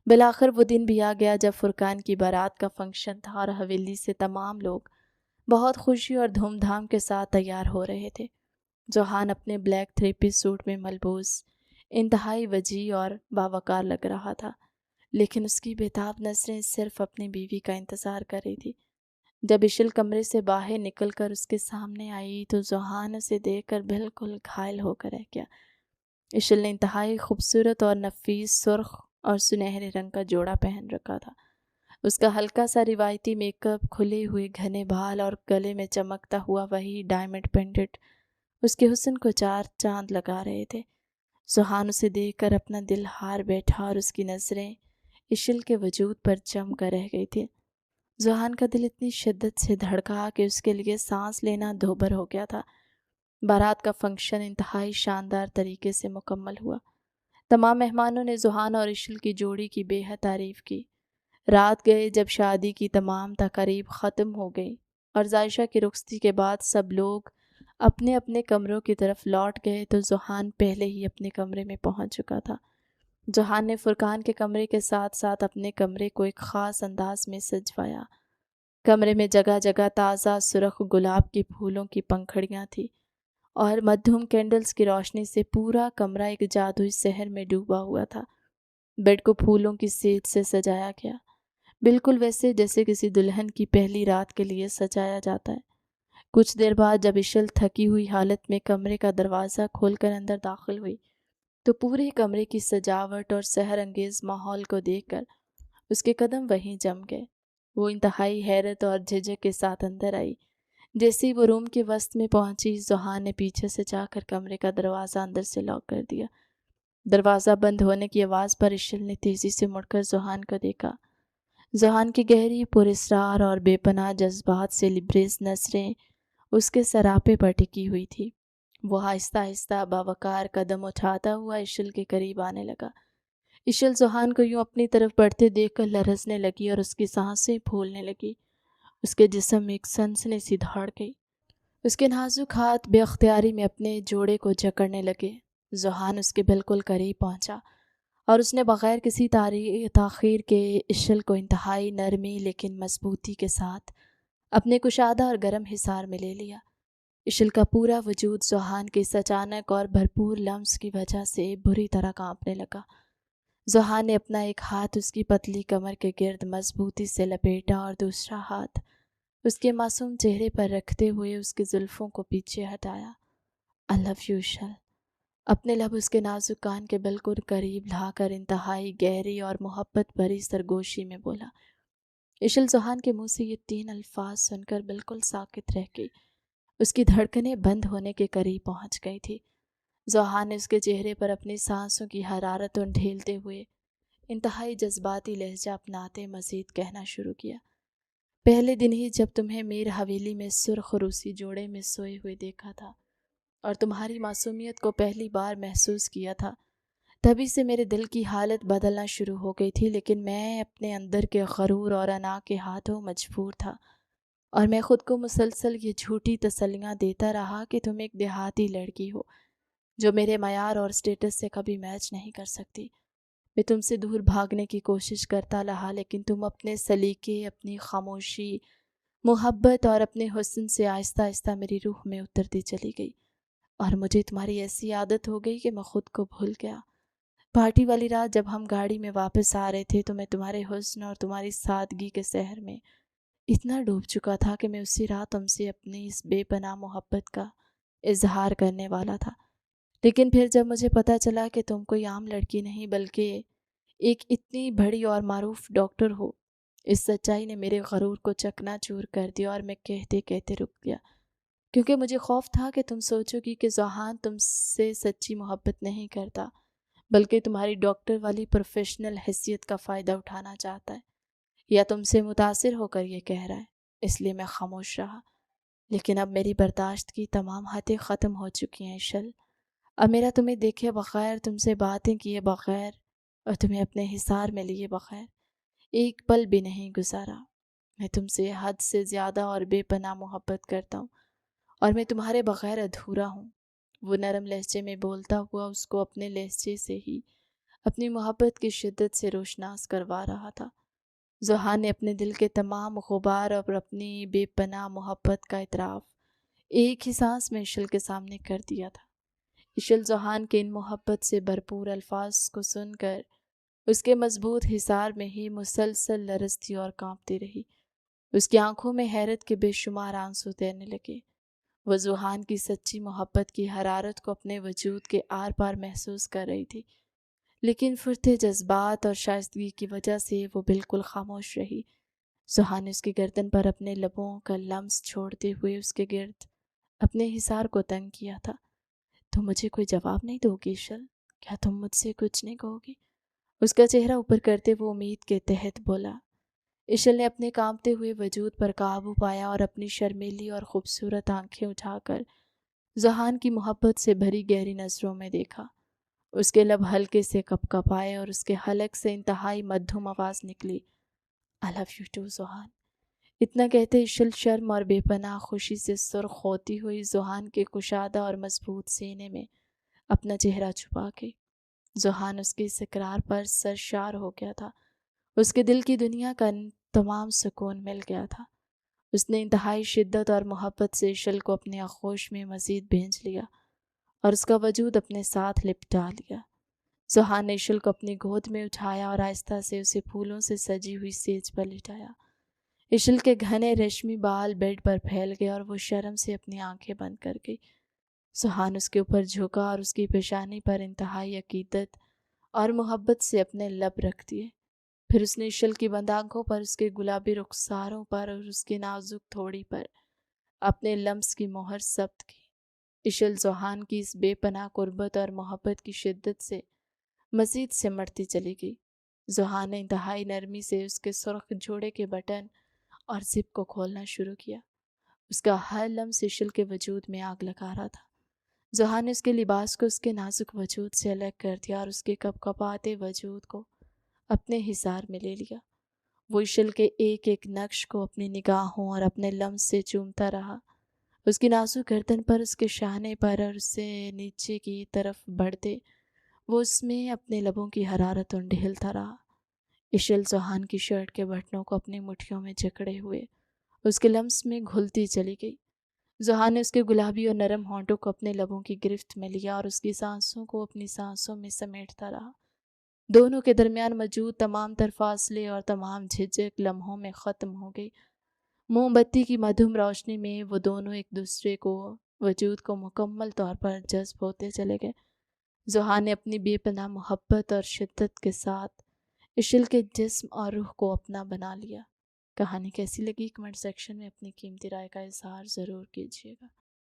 بالآخر وہ دن بھی آ گیا جب فرقان کی بارات کا فنکشن تھا اور حویلی سے تمام لوگ بہت خوشی اور دھوم دھام کے ساتھ تیار ہو رہے تھے۔ ذوحان اپنے بلیک تھری پیس سوٹ میں ملبوس انتہائی وجیح اور باوقار لگ رہا تھا، لیکن اس کی بےتاب نظریں صرف اپنی بیوی کا انتظار کر رہی تھی۔ جب ایشل کمرے سے باہر نکل کر اس کے سامنے آئی تو ذوحان اسے دیکھ کر بالکل گھائل ہو کر رہ گیا۔ اشل نے انتہائی خوبصورت اور نفیس سرخ اور سنہرے رنگ کا جوڑا پہن رکھا تھا۔ اس کا ہلکا سا روایتی میک اپ، کھلے ہوئے گھنے بال اور گلے میں چمکتا ہوا وہی ڈائمنڈ پینڈنٹ اس کے حسن کو چار چاند لگا رہے تھے۔ سہان اسے دیکھ کر اپنا دل ہار بیٹھا اور اس کی نظریں اشل کے وجود پر جم کر رہ گئی تھی۔ زوہان کا دل اتنی شدت سے دھڑکا کہ اس کے لیے سانس لینا دوبھر ہو گیا تھا۔ بارات کا فنکشن انتہائی شاندار طریقے سے مکمل ہوا۔ تمام مہمانوں نے زوہان اور اشل کی جوڑی کی بے حد تعریف کی۔ رات گئے جب شادی کی تمام تقریب ختم ہو گئی اور ظائشہ کی رخصتی کے بعد سب لوگ اپنے اپنے کمروں کی طرف لوٹ گئے تو زوہان پہلے ہی اپنے کمرے میں پہنچ چکا تھا۔ زوہان نے فرقان کے کمرے کے ساتھ ساتھ اپنے کمرے کو ایک خاص انداز میں سجوایا۔ کمرے میں جگہ جگہ تازہ سرخ گلاب کے پھولوں کی پنکھڑیاں تھیں اور مدھم کینڈلز کی روشنی سے پورا کمرہ ایک جادوئی سحر میں ڈوبا ہوا تھا۔ بیڈ کو پھولوں کی سیج سے سجایا گیا، بالکل ویسے جیسے کسی دلہن کی پہلی رات کے لیے سجایا جاتا ہے۔ کچھ دیر بعد جب اشل تھکی ہوئی حالت میں کمرے کا دروازہ کھول کر اندر داخل ہوئی تو پورے کمرے کی سجاوٹ اور سحر انگیز ماحول کو دیکھ کر اس کے قدم وہیں جم گئے۔ وہ انتہائی حیرت اور جھجک کے ساتھ اندر آئی۔ جیسے ہی وہ روم کے وسط میں پہنچی، زوہان نے پیچھے سے جا کر کمرے کا دروازہ اندر سے لاک کر دیا۔ دروازہ بند ہونے کی آواز پر اشل نے تیزی سے مڑ کر زوہان کو دیکھا۔ زوہان کی گہری پراسرار اور بے پناہ جذبات سے لبریز نظریں اس کے سراپے پر ٹکی ہوئی تھی۔ وہ آہستہ آہستہ باوقار قدم اٹھاتا ہوا اشل کے قریب آنے لگا۔ اشل زوہان کو یوں اپنی طرف بڑھتے دیکھ کر لرزنے لگی اور اس کی سانسیں پھولنے لگی۔ اس کے جسم میں ایک سنسنی سی دھڑ گئی۔ اس کے نازک ہاتھ بے اختیاری میں اپنے جوڑے کو جکڑنے لگے۔ زوہان اس کے بالکل قریب پہنچا اور اس نے بغیر کسی تاخیر کے اشل کو انتہائی نرمی لیکن مضبوطی کے ساتھ اپنے کشادہ اور گرم حصار میں لے لیا۔ اشل کا پورا وجود زوہان کے اس اچانک اور بھرپور لمس کی وجہ سے بری طرح کانپنے لگا۔ زوہان نے اپنا ایک ہاتھ اس کی پتلی کمر کے گرد مضبوطی سے لپیٹا اور دوسرا ہاتھ اس کے معصوم چہرے پر رکھتے ہوئے اس کے زلفوں کو پیچھے ہٹایا۔ I love you اشل۔ اپنے لب اس کے نازک کان کے بالکل قریب لا کر انتہائی گہری اور محبت بھری سرگوشی میں بولا۔ اشل زوہان کے منہ سے یہ 3 الفاظ سن کر بالکل ساکت رہ گئی۔ اس کی دھڑکنیں بند ہونے کے قریب پہنچ گئی تھی۔ زوہان نے اس کے چہرے پر اپنی سانسوں کی حرارت ڈھیلتے ہوئے انتہائی جذباتی لہجہ اپناتے مزید کہنا شروع کیا۔ پہلے دن ہی جب تمہیں میر حویلی میں سرخ روسی جوڑے میں سوئے ہوئے دیکھا تھا اور تمہاری معصومیت کو پہلی بار محسوس کیا تھا، تبھی سے میرے دل کی حالت بدلنا شروع ہو گئی تھی، لیکن میں اپنے اندر کے غرور اور انا کے ہاتھوں مجبور تھا اور میں خود کو مسلسل یہ جھوٹی تسلیاں دیتا رہا کہ تم ایک دیہاتی لڑکی ہو جو میرے معیار اور سٹیٹس سے کبھی میچ نہیں کر سکتی۔ میں تم سے دور بھاگنے کی کوشش کرتا رہا، لیکن تم اپنے سلیقے، اپنی خاموشی، محبت اور اپنے حسن سے آہستہ آہستہ میری روح میں اترتی چلی گئی اور مجھے تمہاری ایسی عادت ہو گئی کہ میں خود کو بھول گیا۔ پارٹی والی رات جب ہم گاڑی میں واپس آ رہے تھے تو میں تمہارے حسن اور تمہاری سادگی کے سحر میں اتنا ڈوب چکا تھا کہ میں اسی رات تم سے اپنی اس بے پناہ محبت کا اظہار کرنے والا تھا، لیکن پھر جب مجھے پتہ چلا کہ تم کوئی عام لڑکی نہیں بلکہ ایک اتنی بڑی اور معروف ڈاکٹر ہو، اس سچائی نے میرے غرور کو چکنا چور کر دیا اور میں کہتے کہتے رک گیا، کیونکہ مجھے خوف تھا کہ تم سوچو گی کہ زوہان تم سے سچی محبت نہیں کرتا بلکہ تمہاری ڈاکٹر والی پروفیشنل حیثیت کا فائدہ اٹھانا چاہتا ہے یا تم سے متاثر ہو کر یہ کہہ رہا ہے، اس لیے میں خاموش رہا۔ لیکن اب میری برداشت کی تمام حدیں ختم ہو چکی ہیں اشل۔ اب میرا تمہیں دیکھے بغیر، تم سے باتیں کیے بغیر اور تمہیں اپنے حصار میں لیے بغیر ایک پل بھی نہیں گزارا۔ میں تم سے حد سے زیادہ اور بے پناہ محبت کرتا ہوں اور میں تمہارے بغیر ادھورا ہوں۔ وہ نرم لہجے میں بولتا ہوا اس کو اپنے لہجے سے ہی اپنی محبت کی شدت سے روشناس کروا رہا تھا۔ زوہان نے اپنے دل کے تمام غبار اور اپنی بے پناہ محبت کا اعتراف ایک ہی سانس میں اشل کے سامنے کر دیا تھا۔ اشل زوہان کے ان محبت سے بھرپور الفاظ کو سن کر اس کے مضبوط حصار میں ہی مسلسل لرزتی اور کانپتی رہی۔ اس کی آنکھوں میں حیرت کے بے شمار آنسو تیرنے لگے۔ وہ ذوحان کی سچی محبت کی حرارت کو اپنے وجود کے آر پار محسوس کر رہی تھی، لیکن پھرتے جذبات اور شائستگی کی وجہ سے وہ بالکل خاموش رہی۔ ذوحان نے اس کی گردن پر اپنے لبوں کا لمس چھوڑتے ہوئے اس کے گرد اپنے حصار کو تنگ کیا تھا۔ تم مجھے کوئی جواب نہیں دو گی اشل؟ کیا تم مجھ سے کچھ نہیں کہو گی؟ اس کا چہرہ اوپر کرتے وہ امید کے تحت بولا۔ اشل نے اپنے کانپتے ہوئے وجود پر قابو پایا اور اپنی شرمیلی اور خوبصورت آنکھیں اٹھا کر ذوحان کی محبت سے بھری گہری نظروں میں دیکھا۔ اس کے لب ہلکے سے کپ کپائے اور اس کے حلق سے انتہائی مدھم آواز نکلی، I love you too ذوحان۔ اتنا کہتے اشل شرم اور بے پناہ خوشی سے سرخ ہوتی ہوئی ذوحان کے کشادہ اور مضبوط سینے میں اپنا چہرہ چھپا کے۔ ذوحان اس کے اس اقرار پر سرشار ہو گیا تھا۔ اس کے دل کی دنیا کا تمام سکون مل گیا تھا۔ اس نے انتہائی شدت اور محبت سے اشل کو اپنے آغوش میں مزید بھینج لیا اور اس کا وجود اپنے ساتھ لپٹا لیا۔ ذوحان نے اشل کو اپنی گود میں اٹھایا اور آہستہ سے اسے پھولوں سے سجی ہوئی سیج پر لٹایا۔ اشل کے گھنے ریشمی بال بیڈ پر پھیل گئے اور وہ شرم سے اپنی آنکھیں بند کر گئی۔ ذوحان اس کے اوپر جھکا اور اس کی پیشانی پر انتہائی عقیدت اور محبت سے اپنے لب رکھ دیے۔ پھر اس نے اشل کی بند آنکھوں پر، اس کے گلابی رخساروں پر اور اس کی نازک تھوڑی پر اپنے لمس کی مہر ثبت کی۔ اشل ذوحان کی اس بے پناہ قربت اور محبت کی شدت سے مزید سمٹتی چلی گئی۔ ذوحان نے انتہائی نرمی سے اس کے سرخ جوڑے کے بٹن اور زپ کو کھولنا شروع کیا۔ اس کا ہر لمس اشل کے وجود میں آگ لگا رہا تھا۔ ذوحان نے اس کے لباس کو اس کے نازک وجود سے الگ کر دیا اور اس کے کپ کپاتے وجود کو اپنے حصار میں لے لیا۔ وہ اشل کے ایک ایک نقش کو اپنی نگاہوں اور اپنے لمس سے چومتا رہا۔ اس کی نازک گردن پر، اس کے شانے پر اور اس سے نیچے کی طرف بڑھتے وہ اس میں اپنے لبوں کی حرارت انڈھیلتا رہا۔ اشل ذوحان کی شرٹ کے بٹنوں کو اپنی مٹھیوں میں جکڑے ہوئے اس کے لمس میں گھلتی چلی گئی۔ ذوحان نے اس کے گلابی اور نرم ہونٹوں کو اپنے لبوں کی گرفت میں لیا اور اس کی سانسوں کو اپنی سانسوں میں سمیٹتا رہا۔ دونوں کے درمیان موجود تمام تر فاصلے اور تمام جھجک لمحوں میں ختم ہو گئی۔ موم بتی کی مدھم روشنی میں وہ دونوں ایک دوسرے کو وجود کو مکمل طور پر جذب ہوتے چلے گئے۔ ذوحان نے اپنی بے پناہ محبت اور شدت کے ساتھ اشل کے جسم اور روح کو اپنا بنا لیا۔ کہانی کیسی لگی کمنٹ سیکشن میں اپنی قیمتی رائے کا اظہار ضرور کیجیے گا۔